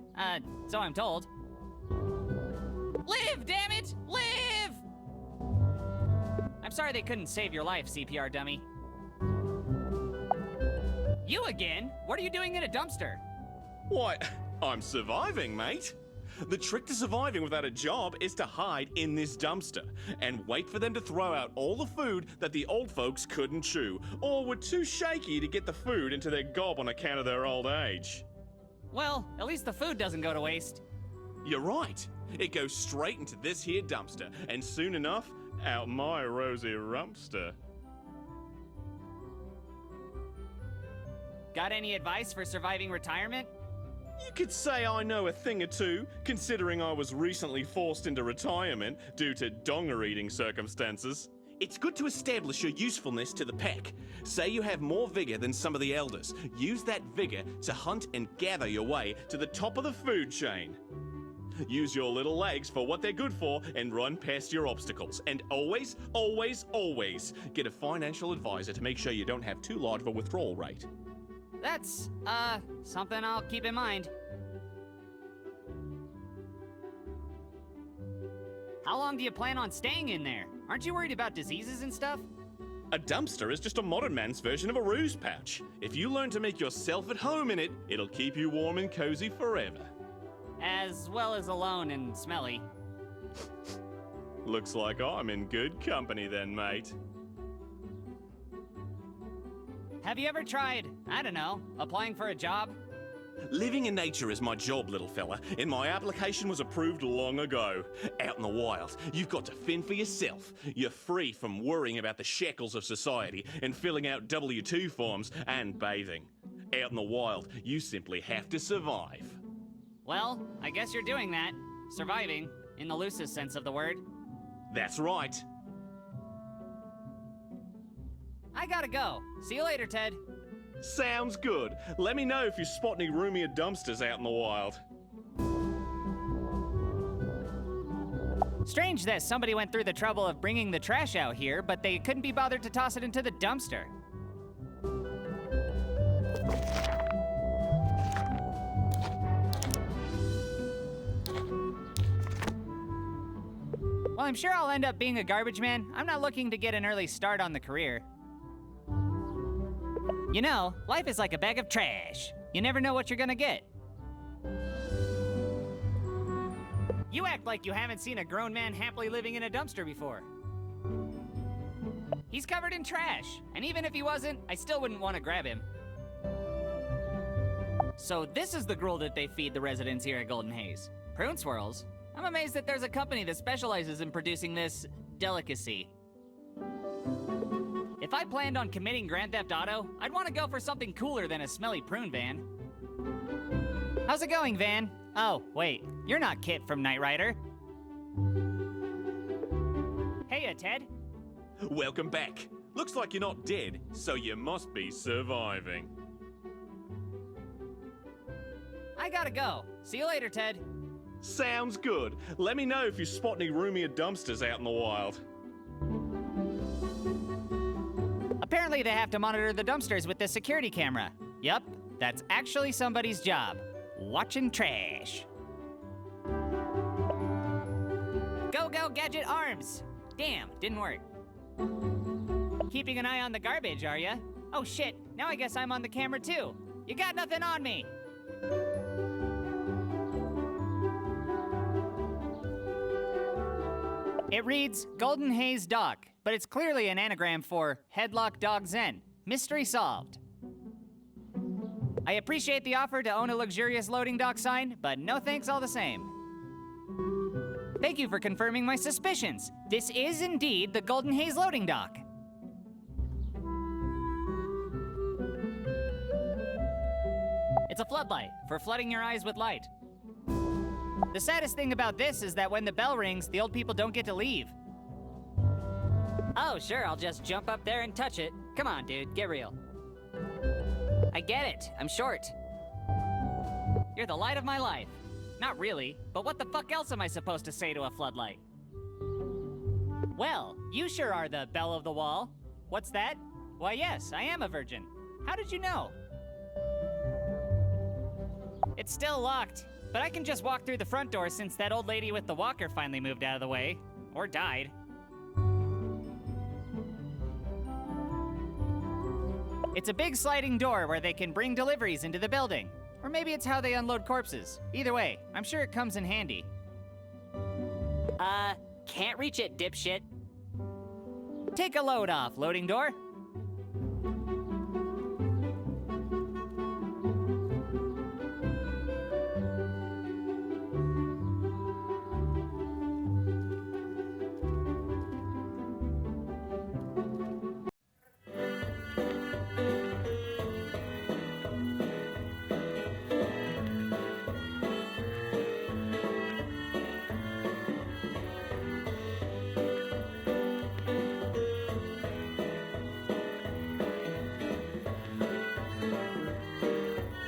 S1: so I'm told. Live, damn it! Live! I'm sorry they couldn't save your life, CPR dummy. You again? What are you doing in a dumpster?
S10: Why, I'm surviving, mate. The trick to surviving without a job is to hide in this dumpster and wait for them to throw out all the food that the old folks couldn't chew or were too shaky to get the food into their gob on account of their old age.
S1: Well, at least the food doesn't go to waste.
S10: You're right. It goes straight into this here dumpster, and soon enough, out my rosy rumpster.
S1: Got any advice for surviving retirement?
S10: You could say I know a thing or two, considering I was recently forced into retirement due to donger-eating circumstances. It's good to establish your usefulness to the pack. Say you have more vigor than some of the elders. Use that vigor to hunt and gather your way to the top of the food chain. Use your little legs for what they're good for and run past your obstacles. And always, always, always get a financial advisor to make sure you don't have too large of a withdrawal rate.
S1: That's, something I'll keep in mind. How long do you plan on staying in there? Aren't you worried about diseases and stuff?
S10: A dumpster is just a modern man's version of a ruse pouch. If you learn to make yourself at home in it, it'll keep you warm and cozy forever.
S1: As well as alone and smelly.
S10: Looks like I'm in good company then, mate.
S1: Have you ever tried, I don't know, applying for a job?
S10: Living in nature is my job, little fella, and my application was approved long ago. Out in the wild, you've got to fend for yourself. You're free from worrying about the shackles of society and filling out W-2 forms and bathing. Out in the wild, you simply have to survive.
S1: Well, I guess you're doing that. Surviving, in the loosest sense of the word.
S10: That's right.
S1: I gotta go. See you later, Ted.
S10: Sounds good. Let me know if you spot any roomier dumpsters out in the wild.
S1: Strange that somebody went through the trouble of bringing the trash out here, but they couldn't be bothered to toss it into the dumpster. Well, I'm sure I'll end up being a garbage man. I'm not looking to get an early start on the career. You know, life is like a bag of trash. You never know what you're gonna get. You act like you haven't seen a grown man happily living in a dumpster before. He's covered in trash, and even if he wasn't, I still wouldn't want to grab him. So this is the gruel that they feed the residents here at Golden Haze. Prune swirls? I'm amazed that there's a company that specializes in producing this delicacy. If I planned on committing Grand Theft Auto, I'd want to go for something cooler than a smelly prune van. How's it going, Van? Oh, wait, you're not Kit from Knight Rider. Hey, Ted.
S10: Welcome back. Looks like you're not dead, so you must be surviving.
S1: I gotta go. See you later, Ted.
S10: Sounds good. Let me know if you spot any roomier dumpsters out in the wild.
S1: Apparently they have to monitor the dumpsters with this security camera. Yup, that's actually somebody's job. Watching trash. Go, go, gadget arms! Damn, didn't work. Keeping an eye on the garbage, are ya? Oh shit, now I guess I'm on the camera too. You got nothing on me! It reads Golden Haze Dock, but it's clearly an anagram for Headlock Dog Zen. Mystery solved. I appreciate the offer to own a luxurious loading dock sign, but no thanks all the same. Thank you for confirming my suspicions. This is indeed the Golden Haze loading dock. It's a floodlight for flooding your eyes with light. The saddest thing about this is that when the bell rings, the old people don't get to leave. Oh, sure, I'll just jump up there and touch it. Come on, dude, get real. I get it, I'm short. You're the light of my life. Not really, but what the fuck else am I supposed to say to a floodlight? Well, you sure are the belle of the wall. What's that? Why, yes, I am a virgin. How did you know? It's still locked, but I can just walk through the front door since that old lady with the walker finally moved out of the way. Or died. It's a big sliding door where they can bring deliveries into the building. Or maybe it's how they unload corpses. Either way, I'm sure it comes in handy. Can't reach it, dipshit. Take a load off, loading door.